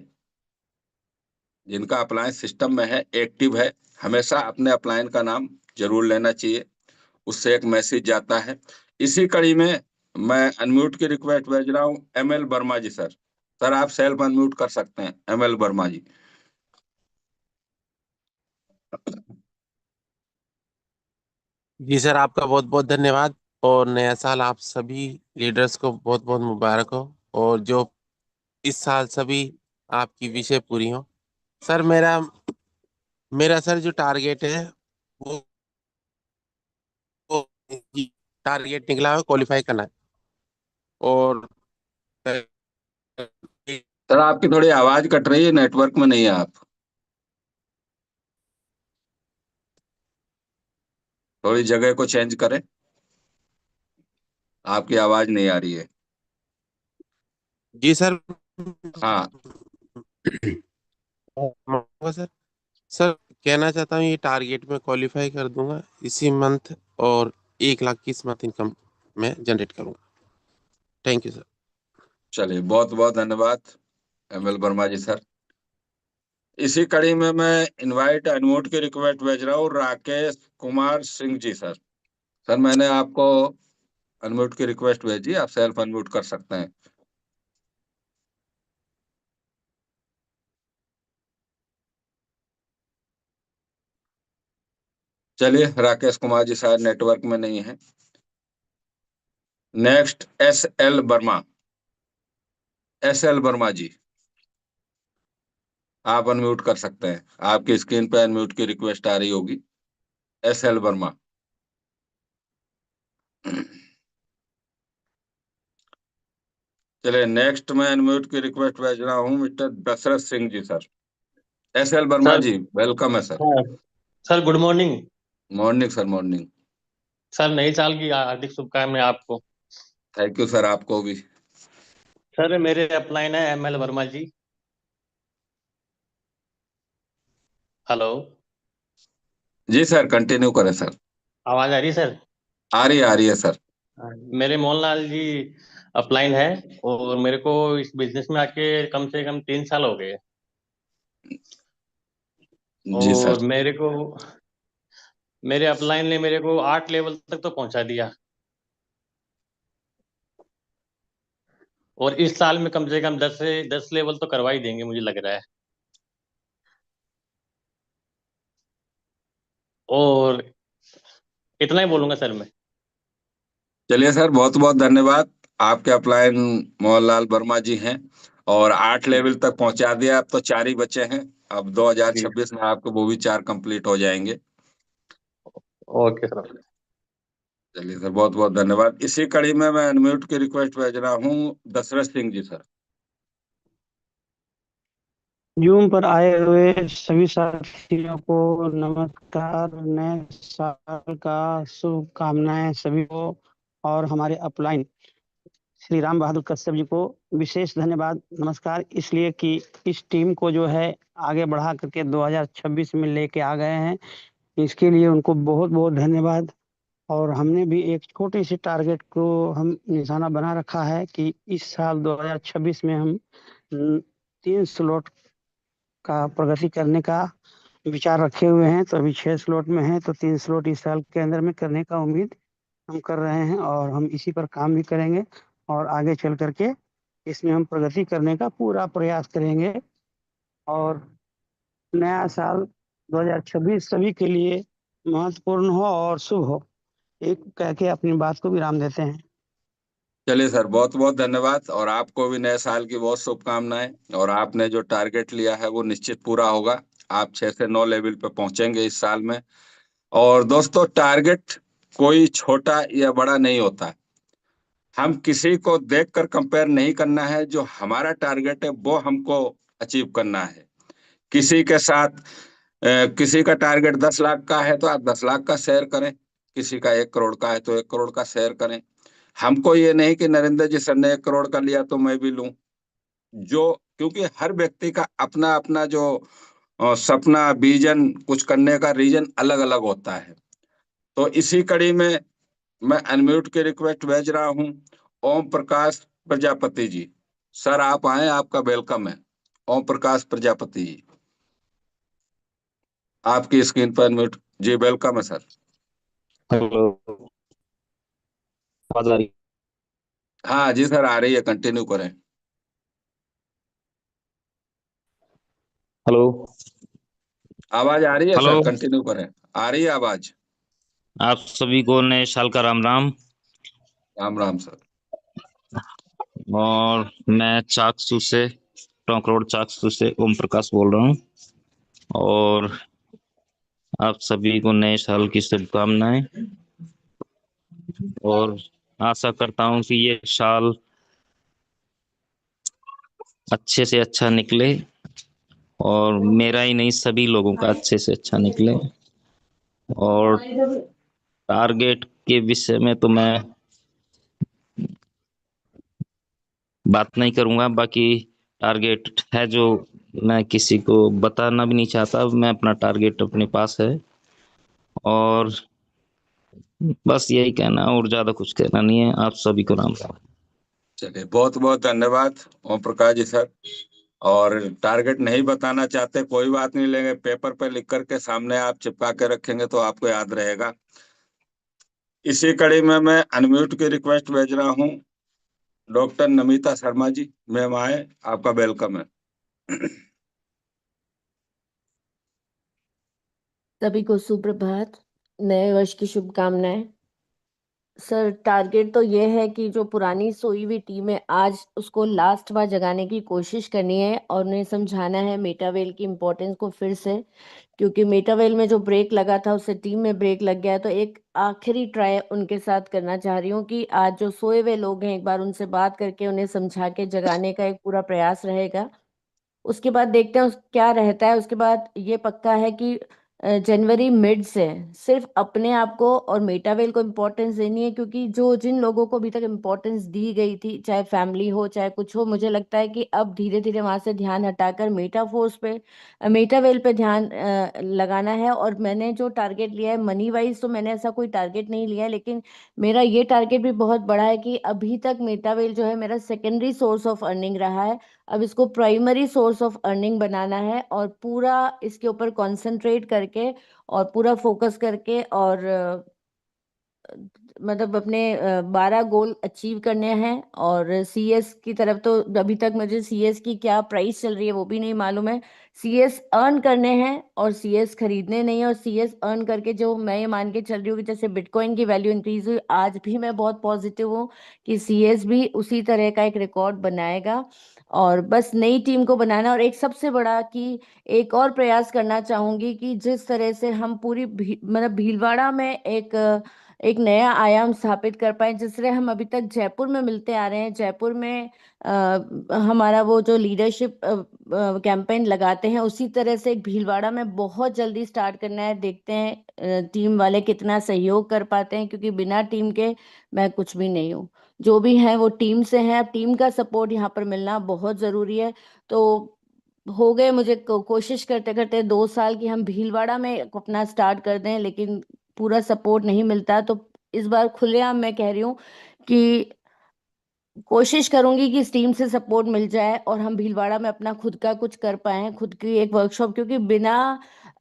जिनका अपलाइन सिस्टम में है, एक्टिव है, हमेशा अपने अपलाइन का नाम जरूर लेना चाहिए। उससे एक मैसेज जाता है। इसी कड़ी में मैं अनम्यूट की रिक्वेस्ट भेज रहा हूँ ML Verma ji sir. Sir, आप सेल्फ अनम्यूट कर सकते हैं, ML वर्मा जी। जी सर, आपका बहुत बहुत धन्यवाद। और नया साल आप सभी लीडर्स को बहुत बहुत मुबारक हो। और जो इस साल सभी आपकी विषय पूरी हो। सर, मेरा मेरा सर जो टारगेट है वो, वो टारगेट निकला है क्वालिफाई करना है। और सर, आपकी थोड़ी आवाज कट रही है, नेटवर्क में नहीं है आप। थोड़ी जगह को चेंज करें, आपकी आवाज नहीं आ रही है। जी सर। हाँ। सर सर कहना चाहता हूँ ये टारगेट में क्वालिफाई कर दूंगा इसी मंथ। और 1 लाख की इस मंथ इनकम मैं जनरेट करूंगा। Thank you sir. चलिए, बहुत बहुत धन्यवाद ML वर्मा जी सर। इसी कड़ी में मैं इनवाइट अनम्यूट की रिक्वेस्ट भेज रहा हूँ राकेश कुमार सिंह जी सर। सर, मैंने आपको अनम्यूट की रिक्वेस्ट भेजी, आप सेल्फ अनम्यूट कर सकते हैं। चलिए, राकेश कुमार जी शायद नेटवर्क में नहीं है। Next SL Verma. SL Verma ji, आप अनम्यूट कर सकते हैं, आपकी स्क्रीन पे अनम्यूट की रिक्वेस्ट आ रही होगी। SL वर्मा। चलिए, नेक्स्ट मैं अनम्यूट की रिक्वेस्ट भेज रहा हूँ mister Dasharath Singh ji sir. SL Verma sir. जी, वेलकम है सर। हाँ। Sir good morning. Morning sir, morning. Sir नई साल की हार्दिक शुभकामनाएं आपको। थैंक यू सर, आपको भी। सर मेरे अपलाइन है ML वर्मा जी। हेलो। जी सर, कंटिन्यू करें सर। आवाज आ रही है सर? आ रही है सर। हाँ, मेरे मोहनलाल जी अपलाइन है, और मेरे को इस बिजनेस में आके कम से कम 3 साल हो गए। जी और सर। मेरे अपलाइन ने मेरे को 8 लेवल तक तो पहुंचा दिया, और इस साल में कम से कम 10 से 10 लेवल तो करवा ही देंगे मुझे लग रहा है। और इतना ही बोलूंगा सर मैं। चलिए सर, बहुत बहुत धन्यवाद। आपके अपलाइन मोहनलाल वर्मा जी हैं, और 8 लेवल तक पहुंचा दिया। अब तो 4 ही बचे हैं। अब जी। 2026 में आपको वो भी 4 कंप्लीट हो जाएंगे। Okay sir. चलिए सर, बहुत बहुत धन्यवाद। इसी कड़ी में मैं अनम्यूट की रिक्वेस्ट भेज रहा हूँ दशरथ सिंह जी सर। जूम पर आए हुए सभी साथियों को नमस्कार। नए साल का शुभकामनाएं सभी को। और हमारे अपलाइन श्री राम बहादुर कश्यप जी को विशेष धन्यवाद नमस्कार, इसलिए कि इस टीम को जो है आगे बढ़ा करके 2026 में लेके आ गए हैं। इसके लिए उनको बहुत बहुत धन्यवाद। और हमने भी एक छोटी सी टारगेट को हम निशाना बना रखा है कि इस साल 2026 में हम 3 स्लॉट का प्रगति करने का विचार रखे हुए हैं। तो अभी 6 स्लॉट में है, तो 3 स्लॉट इस साल के अंदर में करने का उम्मीद हम कर रहे हैं, और हम इसी पर काम भी करेंगे। और आगे चल करके इसमें हम प्रगति करने का पूरा प्रयास करेंगे। और नया साल 2026 सभी के लिए महत्वपूर्ण हो और शुभ हो, एक कह के अपनी बात को विराम देते हैं। चलिए सर, बहुत बहुत धन्यवाद, और आपको भी नए साल की बहुत शुभकामनाएं। और आपने जो टारगेट लिया है वो निश्चित पूरा होगा। आप 6 से 9 लेवल पे पहुंचेंगे इस साल में। और दोस्तों, टारगेट कोई छोटा या बड़ा नहीं होता। हम किसी को देखकर कंपेयर नहीं करना है। जो हमारा टारगेट है वो हमको अचीव करना है। किसी के साथ किसी का टारगेट 10 लाख का है तो आप 10 लाख का शेयर करें। किसी का 1 करोड़ का है तो 1 करोड़ का शेयर करें। हमको ये नहीं कि नरेंद्र जी सर ने 1 करोड़ का लिया तो मैं भी लूं। जो क्योंकि हर व्यक्ति का अपना अपना जो सपना, विजन, कुछ करने का रीजन अलग अलग होता है। तो इसी कड़ी में मैं अनम्यूट की रिक्वेस्ट भेज रहा हूं ओम प्रकाश प्रजापति जी। सर आप आए, आपका वेलकम है। ओम प्रकाश प्रजापति जी, आपकी स्क्रीन पर अनम्यूट। जी वेलकम है सर। हेलो। आवाज आ रही? हाँ जी सर, आ रही है, कंटिन्यू करें। हेलो। आवाज आ रही है हेलो। सर, कंटिन्यू करें। आ रही है आवाज। आप सभी को नए साल का राम राम। राम राम सर। और मैं चाकसू से, टोंक रोड चाकसू से ओम प्रकाश बोल रहा हूँ। और आप सभी को नए साल की शुभकामनाएं। और आशा करता हूँ कि ये साल अच्छे से अच्छा निकले, और मेरा ही नहीं सभी लोगों का अच्छे से अच्छा निकले। और टारगेट के विषय में तो मैं बात नहीं करूंगा। बाकी टारगेट है जो मैं किसी को बताना भी नहीं चाहता। मैं अपना टारगेट अपने पास है, और बस यही कहना, और ज्यादा कुछ कहना नहीं है। आप सभी को राम राम। चलिए, बहुत बहुत धन्यवाद ओम प्रकाश जी सर। और टारगेट नहीं बताना चाहते, कोई बात नहीं, लेंगे पेपर पे लिख करके सामने आप चिपका के रखेंगे तो आपको याद रहेगा। इसी कड़ी में मैं अनम्यूट की रिक्वेस्ट भेज रहा हूँ डॉक्टर नमिता शर्मा जी। मैम आए, आपका वेलकम है। सभी को सुप्रभात, नए वर्ष की शुभकामनाएं। सर टारगेट तो ये है कि जो पुरानी सोई हुई टीम है आज उसको लास्ट बार जगाने की कोशिश करनी है, और उन्हें समझाना है मेटावेल की इम्पोर्टेंस को फिर से, क्योंकि मेटावेल में जो ब्रेक लगा था उससे टीम में ब्रेक लग गया है। तो एक आखिरी ट्राई उनके साथ करना चाह रही हूँ कि आज जो सोए हुए लोग हैं एक बार उनसे बात करके उन्हें समझा के जगाने का एक पूरा प्रयास रहेगा। उसके बाद देखते हैं क्या रहता है। उसके बाद ये पक्का है कि जनवरी मिड से सिर्फ अपने आप को और मेटावेल को इम्पोर्टेंस देनी है, क्योंकि जो जिन लोगों को अभी तक इम्पोर्टेंस दी गई थी, चाहे फैमिली हो चाहे कुछ हो, मुझे लगता है कि अब धीरे धीरे वहां से ध्यान हटाकर मेटाफोर्स पे मेटावेल पे ध्यान लगाना है। और मैंने जो टारगेट लिया है मनी वाइज, तो मैंने ऐसा कोई टारगेट नहीं लिया है, लेकिन मेरा ये टारगेट भी बहुत बड़ा है कि अभी तक मेटावेल जो है मेरा सेकेंडरी सोर्स ऑफ अर्निंग रहा है। अब इसको प्राइमरी सोर्स ऑफ अर्निंग बनाना है और पूरा इसके ऊपर कंसंट्रेट करके और पूरा फोकस करके और मतलब अपने 12 गोल अचीव करने हैं। और सीएस की तरफ तो अभी तक मुझे सीएस की क्या प्राइस चल रही है वो भी नहीं मालूम है। सीएस अर्न करने हैं और सीएस खरीदने नहीं है। और सीएस अर्न करके जो मैं ये मान के चल रही हूँ कि जैसे बिटकॉइन की वैल्यू इंक्रीज हुई, आज भी मैं बहुत पॉजिटिव हूँ कि सीएस भी उसी तरह का एक रिकॉर्ड बनाएगा। और बस नई टीम को बनाना, और एक सबसे बड़ा कि एक और प्रयास करना चाहूंगी कि जिस तरह से हम पूरी मतलब भीलवाड़ा में एक नया आयाम स्थापित कर पाए। जिस तरह हम अभी तक जयपुर में मिलते आ रहे हैं, जयपुर में हमारा वो जो लीडरशिप कैंपेन लगाते हैं, उसी तरह से एक भीलवाड़ा में बहुत जल्दी स्टार्ट करना है। देखते हैं टीम वाले कितना सहयोग कर पाते हैं, क्योंकि बिना टीम के मैं कुछ भी नहीं हूँ। जो भी है वो टीम से है। अब टीम का सपोर्ट यहाँ पर मिलना बहुत जरूरी है। तो हो गए मुझे कोशिश करते करते 2 साल की हम भीलवाड़ा में अपना स्टार्ट कर दें, लेकिन पूरा सपोर्ट नहीं मिलता। तो इस बार खुलेआम मैं कह रही हूँ कि कोशिश करूंगी कि इस टीम से सपोर्ट मिल जाए और हम भीलवाड़ा में अपना खुद का कुछ कर पाए, खुद की एक वर्कशॉप, क्योंकि बिना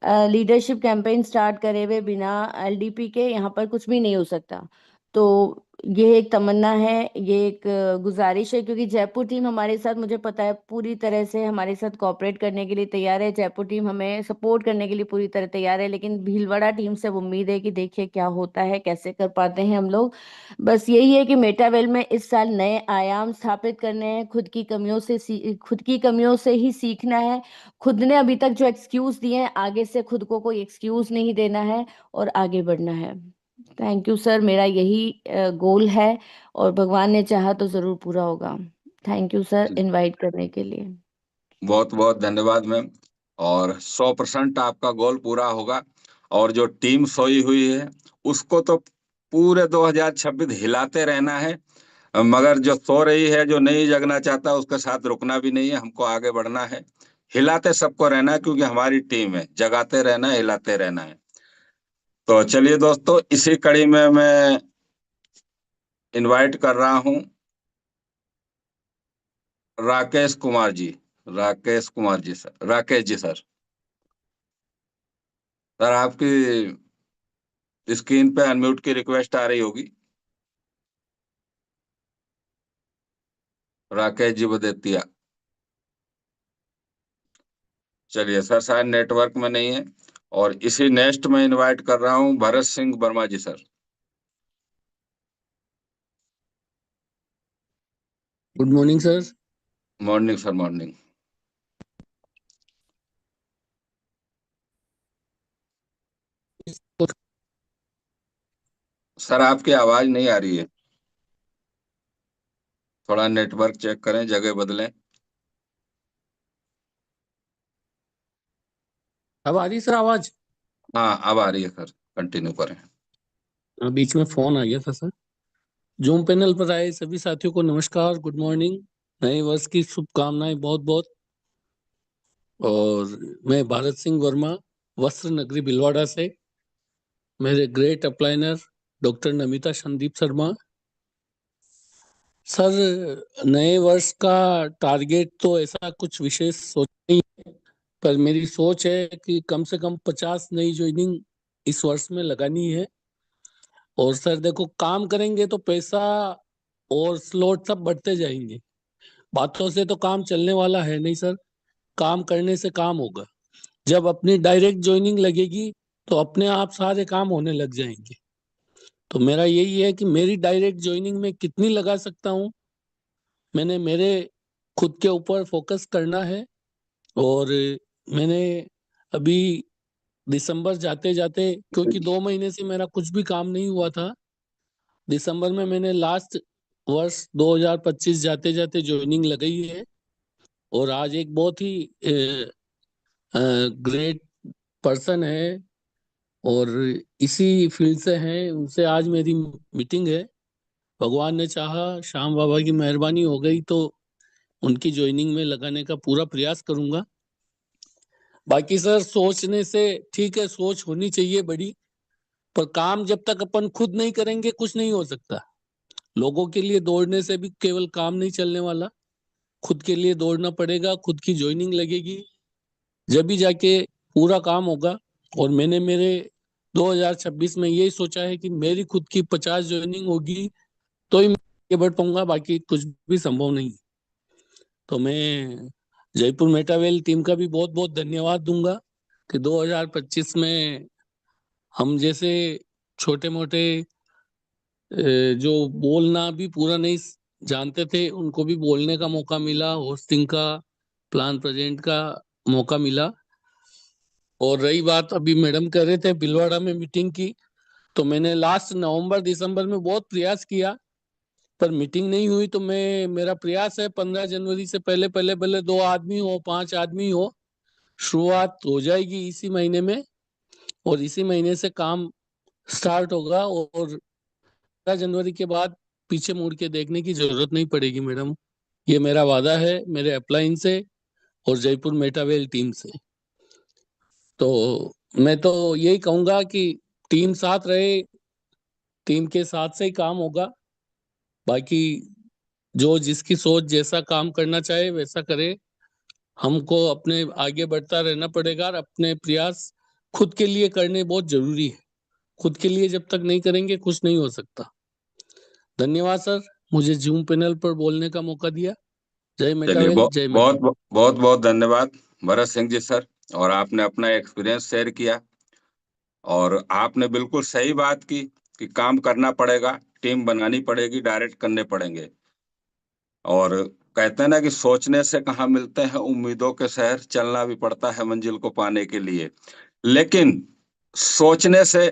लीडरशिप कैंपेन स्टार्ट करे हुए, बिना एलडीपी के यहाँ पर कुछ भी नहीं हो सकता। तो ये एक तमन्ना है, ये एक गुजारिश है, क्योंकि जयपुर टीम हमारे साथ, मुझे पता है, पूरी तरह से हमारे साथ कोऑपरेट करने के लिए तैयार है। जयपुर टीम हमें सपोर्ट करने के लिए पूरी तरह तैयार है, लेकिन भीलवाड़ा टीम से उम्मीद है कि देखिए क्या होता है, कैसे कर पाते हैं हम लोग। बस यही है कि मेटावेल में इस साल नए आयाम स्थापित करने हैं। खुद की कमियों से ही सीखना है। खुद ने अभी तक जो एक्सक्यूज दिए हैं, आगे से खुद को कोई एक्सक्यूज नहीं देना है और आगे बढ़ना है। थैंक यू सर, मेरा यही गोल है और भगवान ने चाहा तो जरूर पूरा होगा। थैंक यू सर इनवाइट करने के लिए। बहुत बहुत धन्यवाद मैम। और 100% आपका गोल पूरा होगा। और जो टीम सोई हुई है उसको तो पूरे 2026 हिलाते रहना है। मगर जो सो रही है, जो नहीं जगना चाहता, उसके साथ रुकना भी नहीं है, हमको आगे बढ़ना है। हिलाते सबको रहना है, क्योंकि हमारी टीम है। जगाते रहना है, हिलाते रहना है। तो चलिए दोस्तों, इसी कड़ी में मैं इनवाइट कर रहा हूँ Rakesh Kumar ji. Rakesh Kumar ji sir, Rakesh ji sir. Sir आपकी स्क्रीन पे अनम्यूट की रिक्वेस्ट आ रही होगी। राकेश जी बदेतिया। चलिए सर, शायद नेटवर्क में नहीं है। और इसी नेक्स्ट में इनवाइट कर रहा हूँ Bharat Singh Verma ji sir. Good morning sir. Morning sir, morning. Sir आपकी आवाज नहीं आ रही है। थोड़ा नेटवर्क चेक करें, जगह बदलें। अब आ रही सर आवाज? हाँ, अब आ रही है सर, कंटिन्यू करें। बीच में फोन आ गया था सर। जूम पैनल पर आए सभी साथियों को नमस्कार, गुड मॉर्निंग। नए वर्ष की शुभकामनाएं बहुत बहुत। और मैं भारत सिंह वर्मा, वस्त्र नगरी भिलवाड़ा से। मेरे great upliner doctor Namita Sandeep Sharma. Sir, नए वर्ष का टारगेट तो ऐसा कुछ विशेष सोच नहीं है, पर मेरी सोच है कि कम से कम 50 नई ज्वाइनिंग इस वर्ष में लगानी है। और सर देखो, काम करेंगे तो पैसा और स्लॉट सब बढ़ते जाएंगे। बातों से तो काम चलने वाला है नहीं सर, काम करने से काम होगा। जब अपनी डायरेक्ट ज्वाइनिंग लगेगी तो अपने आप सारे काम होने लग जाएंगे। तो मेरा यही है कि मेरी डायरेक्ट ज्वाइनिंग में कितनी लगा सकता हूँ, मैंने मेरे खुद के ऊपर फोकस करना है। और मैंने अभी दिसंबर जाते जाते, क्योंकि 2 महीने से मेरा कुछ भी काम नहीं हुआ था, दिसंबर में मैंने लास्ट वर्ष 2025 जाते जाते ज्वाइनिंग लगाई है। और आज एक बहुत ही ग्रेट पर्सन है और इसी फील्ड से हैं, उनसे आज मेरी मीटिंग है। भगवान ने चाहा, श्याम बाबा की मेहरबानी हो गई तो उनकी ज्वाइनिंग में लगाने का पूरा प्रयास करूंगा। बाकी सर, सोचने से ठीक है, सोच होनी चाहिए बड़ी, पर काम जब तक अपन खुद नहीं करेंगे कुछ नहीं हो सकता। लोगों के लिए दौड़ने से भी केवल काम नहीं चलने वाला, खुद के लिए दौड़ना पड़ेगा, खुद की ज्वाइनिंग लगेगी, जब भी जाके पूरा काम होगा। और मैंने मेरे 2026 में यही सोचा है कि मेरी खुद की 50 ज्वाइनिंग होगी तो ही मैं आगे बढ़ पाऊंगा, बाकी कुछ भी संभव नहीं। तो मैं जयपुर मेटावेल टीम का भी बहुत बहुत धन्यवाद दूंगा कि 2025 में हम जैसे छोटे मोटे जो बोलना भी पूरा नहीं जानते थे उनको भी बोलने का मौका मिला, होस्टिंग का, प्लान प्रेजेंट का मौका मिला। और रही बात, अभी मैडम कह रहे थे भीलवाड़ा में मीटिंग की, तो मैंने लास्ट नवंबर दिसंबर में बहुत प्रयास किया पर मीटिंग नहीं हुई। तो मेरा प्रयास है 15 जनवरी से पहले पहले भले 2 आदमी हो, 5 आदमी हो, शुरुआत हो जाएगी इसी महीने में और इसी महीने से काम स्टार्ट होगा। और 15 जनवरी के बाद पीछे मुड़ के देखने की जरूरत नहीं पड़ेगी मैडम, ये मेरा वादा है मेरे अपलाइन से और जयपुर मेटावेल टीम से। तो मैं तो यही कहूंगा कि टीम साथ रहे, टीम के साथ से ही काम होगा। बाकी जो जिसकी सोच जैसा काम करना चाहे वैसा करे, हमको अपने आगे बढ़ता रहना पड़ेगा और अपने प्रयास खुद के लिए करने बहुत जरूरी है। खुद के लिए जब तक नहीं करेंगे कुछ नहीं हो सकता। धन्यवाद सर, मुझे जूम पैनल पर बोलने का मौका दिया। जय चलिए, मेटावेल, जय बहुत मेटावेल। बहुत बहुत धन्यवाद भरत सिंह जी सर। और आपने अपना एक्सपीरियंस शेयर किया और आपने बिल्कुल सही बात की कि काम करना पड़ेगा, टीम बनानी पड़ेगी, डायरेक्ट करने पड़ेंगे। और कहते हैं ना कि सोचने से कहाँ मिलते हैं उम्मीदों के शहर, चलना भी पड़ता है मंजिल को पाने के लिए। लेकिन सोचने से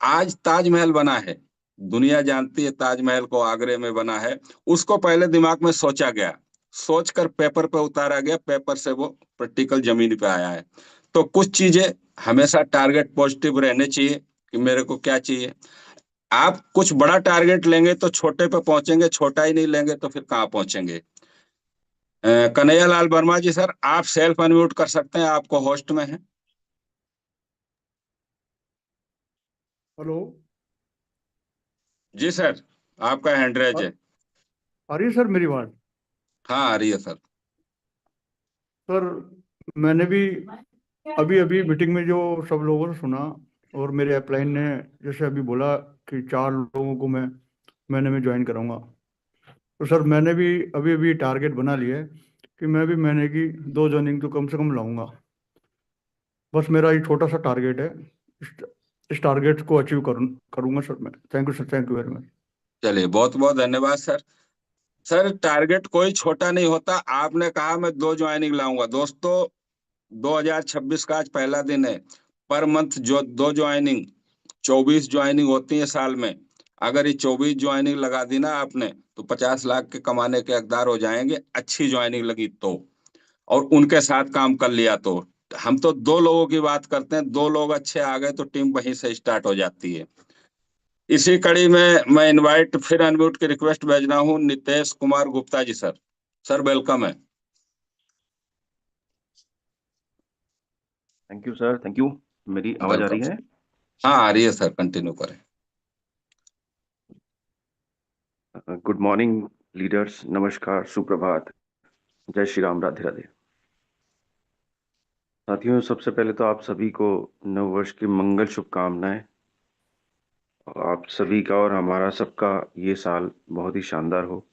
आज ताजमहल बना है, दुनिया जानती है ताजमहल को आगरे में बना है, उसको पहले दिमाग में सोचा गया, सोचकर पेपर पे उतारा गया, पेपर से वो प्रैक्टिकल जमीन पे आया है। तो कुछ चीजें हमेशा टारगेट पॉजिटिव रहने चाहिए कि मेरे को क्या चाहिए। आप कुछ बड़ा टारगेट लेंगे तो छोटे पे पहुंचेंगे, छोटा ही नहीं लेंगे तो फिर कहाँ पहुंचेंगे। कन्हैया लाल वर्मा जी सर, आप सेल्फ अनम्यूट कर सकते हैं, आपको होस्ट में है। हेलो। जी सर, आपका हैंड रेज है। आ रही है सर मेरी बात? हाँ, आ रही है सर। सर, मैंने भी अभी अभी मीटिंग में जो सब लोगों से सुना और मेरे अपलाइन ने जैसे अभी बोला कि 4 लोगों को मैं महीने में ज्वाइन कराऊंगा, तो सर मैंने भी अभी अभी टारगेट बना लिया है कि मैं भी महीने की 2 ज्वाइनिंग तो कम से कम लाऊंगा। बस मेरा ये छोटा सा टारगेट है, इस टारगेट को अचीव करूंगा सर मैं। Thank you sir, thank you very much. चलिए, बहुत बहुत धन्यवाद सर। सर, टारगेट कोई छोटा नहीं होता। आपने कहा मैं 2 ज्वाइनिंग लाऊंगा। दोस्तों, 2026 का आज पहला दिन है। पर मंथ जो 2 ज्वाइनिंग, 24 ज्वाइनिंग होती है साल में। अगर ये 24 ज्वाइनिंग लगा दी ना आपने तो 50 लाख के कमाने के हकदार हो जाएंगे, अच्छी ज्वाइनिंग लगी तो, और उनके साथ काम कर लिया तो। हम तो 2 लोगों की बात करते हैं, 2 लोग अच्छे आ गए तो टीम वहीं से स्टार्ट हो जाती है। इसी कड़ी में मैं इनवाइट फिर अनम्यूट की रिक्वेस्ट भेज रहा हूँ Nitesh Kumar Gupta ji sir. Sir welcome है। Thank you sir, thank you. मेरी आवाज आ वेलकम रही सर। है? हाँ, आ रही है सर, कंटिन्यू करें। गुड मॉर्निंग लीडर्स, नमस्कार, सुप्रभात, जय श्री राम, राधे राधे। साथियों, सबसे पहले तो आप सभी को नव वर्ष की मंगल शुभकामनाएं। आप सभी का और हमारा सबका ये साल बहुत ही शानदार हो।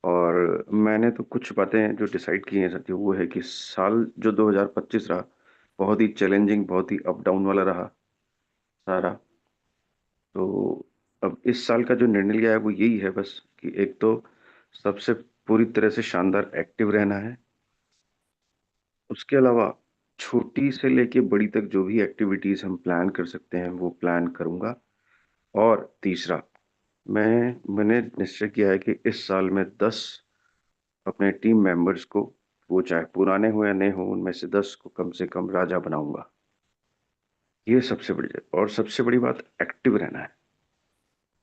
और मैंने तो कुछ बातें जो डिसाइड की हैं साथियों, वो है कि साल जो 2025 रहा बहुत ही चैलेंजिंग, बहुत ही अप डाउन वाला रहा सारा। तो अब इस साल का जो निर्णय लिया है वो यही है बस कि एक तो सबसे पूरी तरह से शानदार एक्टिव रहना है। उसके अलावा छोटी से लेके बड़ी तक जो भी एक्टिविटीज हम प्लान कर सकते हैं वो प्लान करूंगा। और तीसरा, मैंने निश्चय किया है कि इस साल में 10 अपने टीम मेंबर्स को वो चाहे पुराने हो या नए हो, उनमें से 10 को कम से कम राजा बनाऊंगा। ये सबसे बड़ी और सबसे बड़ी बात एक्टिव रहना है,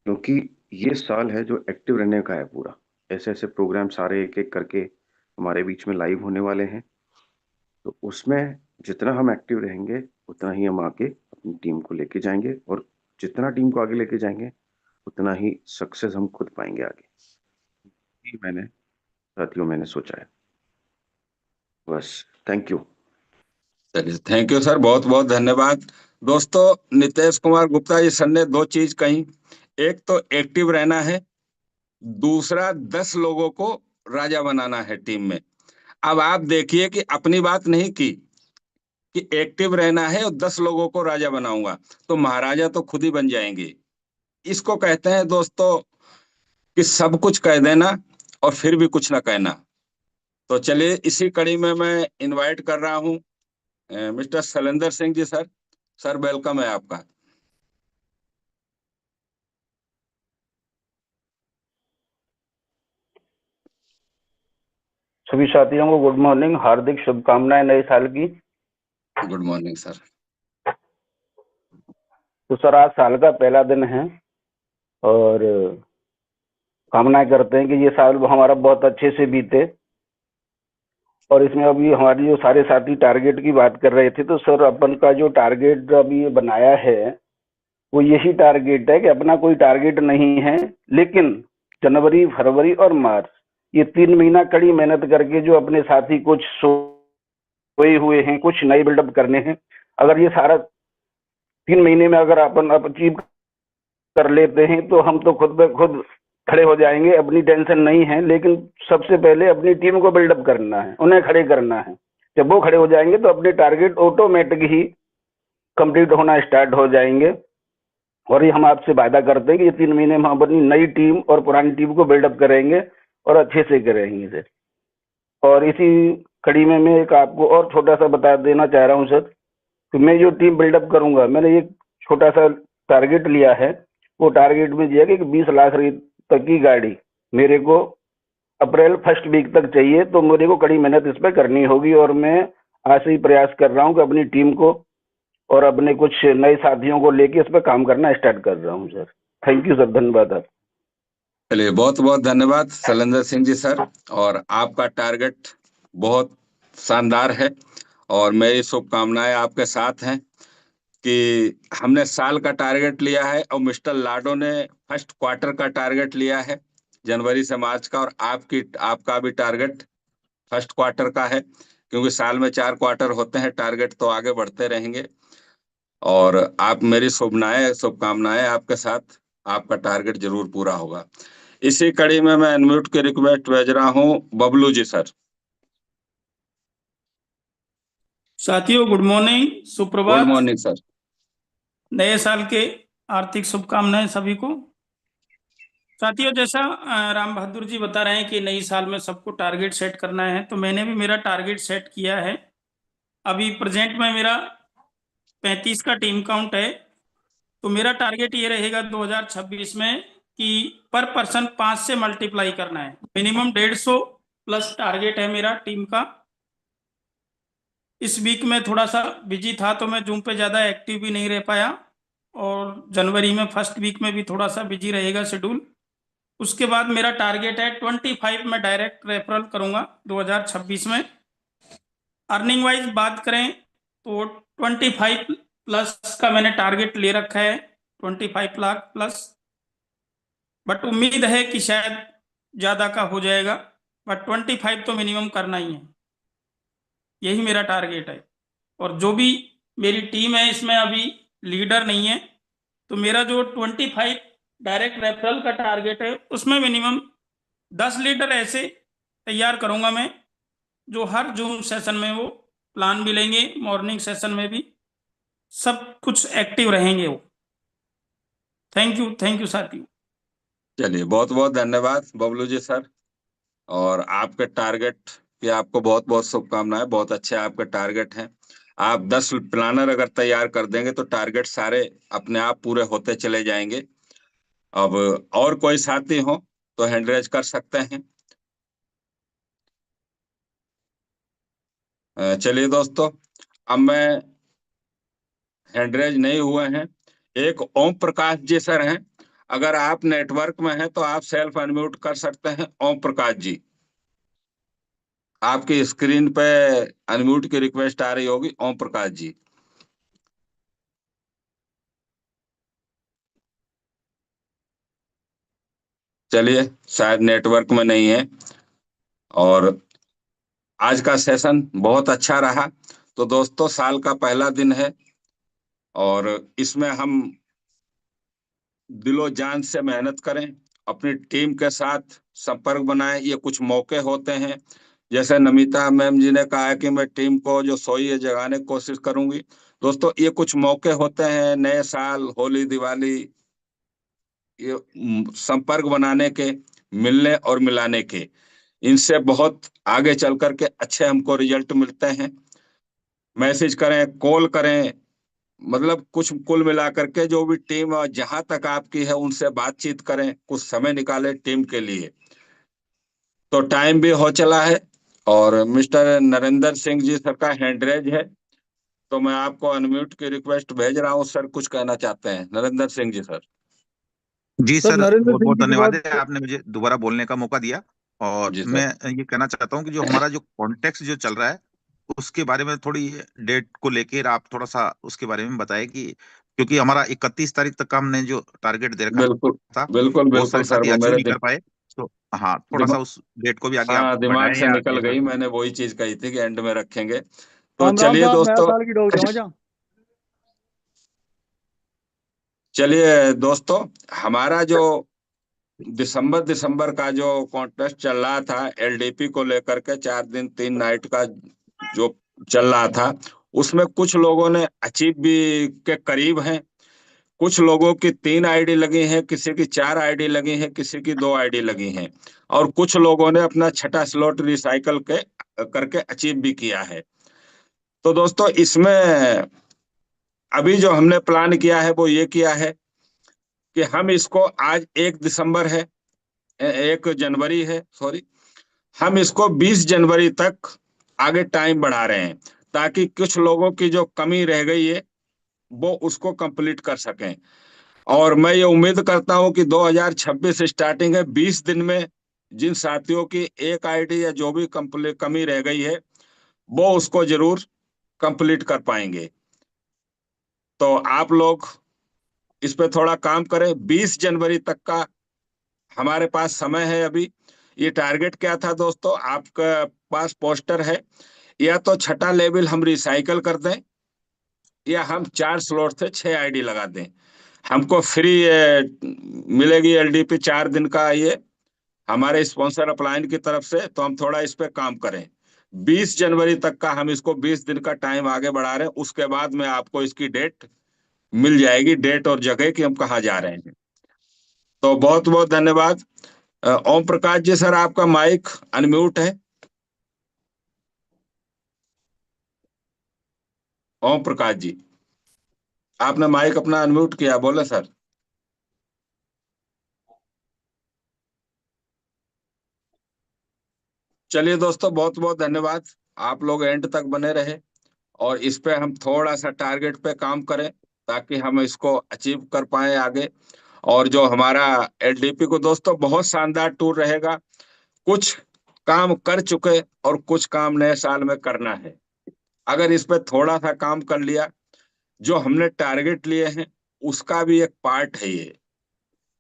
क्योंकि ये साल है जो एक्टिव रहने का है पूरा। ऐसे ऐसे प्रोग्राम सारे एक एक करके हमारे बीच में लाइव होने वाले हैं, तो उसमें जितना हम एक्टिव रहेंगे उतना ही हम आगे अपनी टीम को लेके जाएंगे, और जितना टीम को आगे लेके जाएंगे उतना ही सक्सेस हम खुद पाएंगे आगे। ये मैंने सोचा है। बस, थैंक यू। चलिए, थैंक यू सर, बहुत बहुत धन्यवाद। दोस्तों, नितेश कुमार गुप्ता जी सर ने 2 चीज कही। एक तो एक्टिव रहना है, दूसरा 10 लोगों को राजा बनाना है टीम में। अब आप देखिए कि अपनी बात नहीं की कि एक्टिव रहना है और 10 लोगों को राजा बनाऊंगा, तो महाराजा तो खुद ही बन जाएंगे। इसको कहते हैं दोस्तों कि सब कुछ कह देना और फिर भी कुछ ना कहना। तो चलिए, इसी कड़ी में मैं इनवाइट कर रहा हूं mister Shailendra Singh ji. Sir welcome है आपका। सभी साथियों को गुड मॉर्निंग, हार्दिक शुभकामनाएं नए साल की। Good morning sir. तो सर, आज साल का पहला दिन है और कामनाएं करते हैं कि ये साल हमारा बहुत अच्छे से बीते। और इसमें अभी हमारी जो सारे साथी टारगेट की बात कर रहे थे, तो सर अपन का जो टारगेट अभी ये बनाया है वो यही टारगेट है कि अपना कोई टारगेट नहीं है, लेकिन जनवरी, फरवरी और मार्च ये 3 महीना कड़ी मेहनत करके जो अपने साथी कुछ सोए हुए हैं, कुछ नए बिल्डअप करने हैं, अगर ये सारा 3 महीने में अगर अपन अचीव कर लेते हैं तो हम तो खुद पे खुद खड़े हो जाएंगे। अपनी टेंशन नहीं है, लेकिन सबसे पहले अपनी टीम को बिल्डअप करना है, उन्हें खड़े करना है। जब वो खड़े हो जाएंगे तो अपने टारगेट ऑटोमेटिक ही कंप्लीट होना स्टार्ट हो जाएंगे। और ये हम आपसे वादा करते हैं कि ये 3 महीने में हम अपनी नई टीम और पुरानी टीम को बिल्डअप करेंगे और अच्छे से करेंगे सर। और इसी कड़ी में मैं एक आपको और छोटा सा बता देना चाह रहा हूँ सर, कि मैं जो टीम बिल्डअप करूंगा, मैंने एक छोटा सा टारगेट लिया है। वो टारगेट में दिया कि 20 लाख तक की गाड़ी मेरे को अप्रैल फर्स्ट वीक तक चाहिए। तो मेरे को कड़ी मेहनत इस पर करनी होगी और मैं आज से ही प्रयास कर रहा हूँ कि अपनी टीम को और अपने कुछ नए साथियों को लेके इस पर काम करना स्टार्ट कर रहा हूँ सर। थैंक यू सर, धन्यवाद आप। चलिए, बहुत बहुत धन्यवाद शैलेंद्र सिंह जी सर। और आपका टारगेट बहुत शानदार है और मेरी शुभकामनाएं आपके साथ हैं कि हमने साल का टारगेट लिया है और मिस्टर लाडो ने फर्स्ट क्वार्टर का टारगेट लिया है, जनवरी से मार्च का। और आपका भी टारगेट फर्स्ट क्वार्टर का है, क्योंकि साल में 4 क्वार्टर होते हैं। टारगेट तो आगे बढ़ते रहेंगे और आप मेरी शुभकामनाएं आपके साथ। आपका टारगेट जरूर पूरा होगा। इसी कड़ी में मैं अनम्यूट की रिक्वेस्ट भेज रहा हूं बबलू जी सर। साथियों गुड मॉर्निंग, गुड सुप्रभात। Morning sir. नए साल के आर्थिक शुभकामनाएं सभी को। साथियों, जैसा राम बहादुर जी बता रहे हैं कि नई साल में सबको टारगेट सेट करना है, तो मैंने भी मेरा टारगेट सेट किया है। अभी प्रेजेंट में मेरा 35 का टीम काउंट है। तो मेरा टारगेट ये रहेगा 2026 में कि पर पर्सन 5 से मल्टीप्लाई करना है। मिनिमम 150 प्लस टारगेट है मेरा टीम का। इस वीक में थोड़ा सा बिजी था तो मैं जूम पे ज़्यादा एक्टिव भी नहीं रह पाया, और जनवरी में फर्स्ट वीक में भी थोड़ा सा बिजी रहेगा शेड्यूल। उसके बाद मेरा टारगेट है 25 में डायरेक्ट रेफरल करूंगा 2026 में। अर्निंग वाइज बात करें तो 25 प्लस का मैंने टारगेट ले रखा है, 25 लाख प्लस। बट उम्मीद है कि शायद ज़्यादा का हो जाएगा, बट 25 तो मिनिमम करना ही है, यही मेरा टारगेट है। और जो भी मेरी टीम है इसमें अभी लीडर नहीं है, तो मेरा जो 25 डायरेक्ट रेफरल का टारगेट है उसमें मिनिमम 10 लीडर ऐसे तैयार करूंगा मैं, जो हर जूम सेशन में वो प्लान भी लेंगे, मॉर्निंग सेशन में भी सब कुछ एक्टिव रहेंगे वो। थैंक यू साथियों। चलिए, बहुत बहुत धन्यवाद बबलू जी सर। और आपके टारगेट की आपको बहुत बहुत शुभकामनाएं। बहुत अच्छे आपके टारगेट हैं। आप 10 प्लानर अगर तैयार कर देंगे तो टारगेट सारे अपने आप पूरे होते चले जाएंगे। अब और कोई साथी हो तो हैंड रेज कर सकते हैं। चलिए दोस्तों, अब मैं हैंड रेज नहीं हुए हैं, एक ओम प्रकाश जी सर हैं, अगर आप नेटवर्क में हैं तो आप सेल्फ अनम्यूट कर सकते हैं। ओम प्रकाश जी, आपकी स्क्रीन पे अनम्यूट की रिक्वेस्ट आ रही होगी। ओम प्रकाश जी। चलिए, शायद नेटवर्क में नहीं है। और आज का सेशन बहुत अच्छा रहा। तो दोस्तों, साल का पहला दिन है और इसमें हम दिलो जान से मेहनत करें, अपनी टीम के साथ संपर्क बनाएं। ये कुछ मौके होते हैं, जैसे नमिता मैम जी ने कहा है कि मैं टीम को जो सोई है जगाने की कोशिश करूंगी। दोस्तों, ये कुछ मौके होते हैं, नए साल, होली, दिवाली, ये संपर्क बनाने के, मिलने और मिलाने के। इनसे बहुत आगे चल करके अच्छे हमको रिजल्ट मिलते हैं। मैसेज करें, कॉल करें, मतलब कुछ कुल मिला करके जो भी टीम जहां तक आपकी है उनसे बातचीत करें, कुछ समय निकालें टीम के लिए। तो टाइम भी हो चला है और मिस्टर नरेंद्र सिंह जी सर का हैंड रेज है, तो मैं आपको अनम्यूट की रिक्वेस्ट भेज रहा हूँ। सर कुछ कहना चाहते हैं? नरेंद्र सिंह जी सर। जी सर सर, नरेंद्र बहुत सिंह बहुत जी के धन्यवाद बाद है, आपने मुझे दोबारा बोलने का मौका दिया। और जी मैं सर। ये कहना चाहता हूँ कि जो हमारा जो कॉन्टेक्स्ट जो चल रहा है उसके बारे में थोड़ी डेट को लेकर आप थोड़ा सा उसके बारे में बताएं कि क्योंकि हमारा 31 तारीख तक का हमने जो टारगेट दे रखा बिल्कुल था, बिल्कुल बहुत बिल्कुल सारे सर, साथी वो अचीव मेरे नहीं कर पाए। तो हाँ, थोड़ा सा दिमाग, उस डेट को भी आगे आप हाँ, दिमाग बढ़ाएं से या निकल जैसा गई। भी। मैंने वही चीज कही थी कि एंड में रखेंगे। तो राम राम चलिए साहब, नया दोस्तों, साल की डोक जमा जा। चलिए दोस्तों, हमारा जो दिसंबर का जो कॉन्टेस्ट चल रहा था एलडीपी को लेकर के, 4 दिन 3 नाइट का जो चल रहा था, उसमें कुछ लोगों ने अचीव भी के करीब हैं। कुछ लोगों की 3 आईडी लगी हैं, किसी की 4 आईडी लगी हैं, किसी की 2 आईडी लगी हैं, और कुछ लोगों ने अपना छठा स्लॉट रिसाइकल के करके अचीव भी किया है। तो दोस्तों, इसमें अभी जो हमने प्लान किया है वो ये किया है कि हम इसको, आज 1 दिसंबर है, 1 जनवरी है, सॉरी, हम इसको 20 जनवरी तक आगे टाइम बढ़ा रहे हैं, ताकि कुछ लोगों की जो कमी रह गई है वो उसको कंप्लीट कर सकें। और मैं ये उम्मीद करता हूं कि 2026 स्टार्टिंग है, 20 दिन में जिन साथियों की 1 आईडी या जो भी कमी रह गई है वो उसको जरूर कंप्लीट कर पाएंगे। तो आप लोग इस पे थोड़ा काम करें। 20 जनवरी तक का हमारे पास समय है अभी। ये टारगेट क्या था दोस्तों? आपका पास पोस्टर है, या तो छठा लेवल हम रिसाइकल कर दें, या हम 4 स्लॉट से 6 आईडी लगा दें। हमको फ्री मिलेगी एलडीपी 4 दिन का, ये हमारे स्पॉन्सर अपलाइन की तरफ से। तो हम थोड़ा इस पे काम करें। 20 जनवरी तक का हम इसको 20 दिन का टाइम आगे बढ़ा रहे हैं। उसके बाद में आपको इसकी डेट मिल जाएगी, डेट और जगह कि हम कहाँ जा रहे हैं। तो बहुत बहुत धन्यवाद। ओम प्रकाश जी सर, आपका माइक अनम्यूट है। ओम प्रकाश जी, आपने माइक अपना अनम्यूट किया, बोले सर। चलिए दोस्तों, बहुत बहुत धन्यवाद। आप लोग एंड तक बने रहे और इस पे हम थोड़ा सा टारगेट पे काम करें, ताकि हम इसको अचीव कर पाए आगे। और जो हमारा एलडीपी को दोस्तों, बहुत शानदार टूर रहेगा। कुछ काम कर चुके और कुछ काम नए साल में करना है। अगर इस पे थोड़ा सा काम कर लिया, जो हमने टारगेट लिए हैं उसका भी एक पार्ट है ये।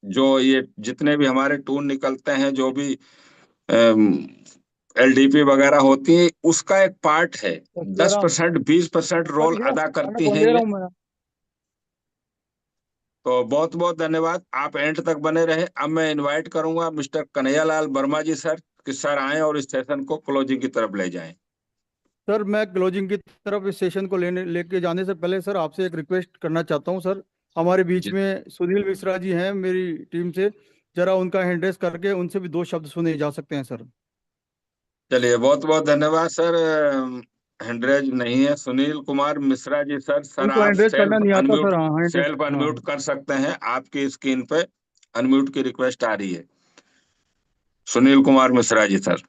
जो ये जितने भी हमारे टूर निकलते हैं, जो भी एलडीपी वगैरह होती है, उसका एक पार्ट है। दस जयराम, परसेंट 20% कट रोल गया, अदा खाना करती कौन हैं दे रहा ये। हूँ मैं। तो बहुत बहुत धन्यवाद, आप एंड तक बने रहे। अब मैं इनवाइट करूंगा मिस्टर कन्हैयालाल वर्मा जी सर, कि सर आए और इस सेशन को क्लोजिंग की तरफ ले जाएं। सर मैं क्लोजिंग की तरफ इस सेशन को लेके जाने से पहले सर आपसे एक रिक्वेस्ट करना चाहता हूँ सर। हमारे बीच जी में सुनील मिश्रा जी हैं मेरी टीम से, जरा उनका हैंड रेस करके उनसे भी 2 शब्द सुने जा सकते हैं सर। चलिए, बहुत बहुत धन्यवाद सर। हैंडरेज नहीं है सुनील कुमार मिश्रा जी सर। सर उनको आप हैंड रेस करना नहीं आता सर। हाँ हैंड रेस, सेल्फ हाँ। अनम्यूट कर सकते हैं, आपकी स्क्रीन पे अनम्यूट की रिक्वेस्ट आ रही है, सुनील कुमार मिश्रा जी सर।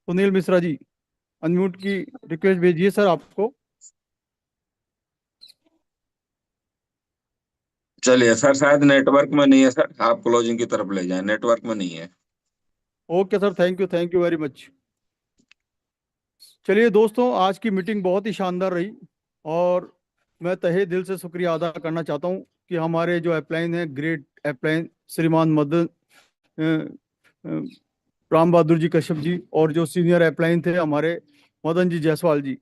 सुनील मिश्रा जी, अनम्यूट की रिक्वेस्ट भेजिए सर आपको। चलिए सर, शायद नेटवर्क में नहीं है सर, आप क्लोजिंग की तरफ ले जाएं, नेटवर्क में नहीं है। Okay sir, thank you very much. चलिए दोस्तों, आज की मीटिंग बहुत ही शानदार रही और मैं तहे दिल से शुक्रिया अदा करना चाहता हूँ कि हमारे जो अपलाइन है, ग्रेट अपलाइन श्रीमान मदन राम बहादुर जी कश्यप जी, और जो सीनियर अपलाइन थे हमारे मदन जी जायसवाल जी,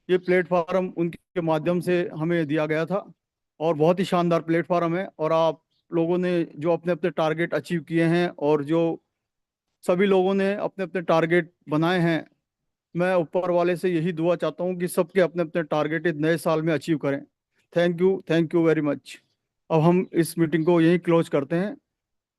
ये प्लेटफार्म उनके माध्यम से हमें दिया गया था और बहुत ही शानदार प्लेटफार्म है। और आप लोगों ने जो अपने अपने टारगेट अचीव किए हैं और जो सभी लोगों ने अपने अपने टारगेट बनाए हैं, मैं ऊपर वाले से यही दुआ चाहता हूँ कि सबके अपने अपने टारगेट इस नए साल में अचीव करें। Thank you very much. अब हम इस मीटिंग को यहीं क्लोज करते हैं।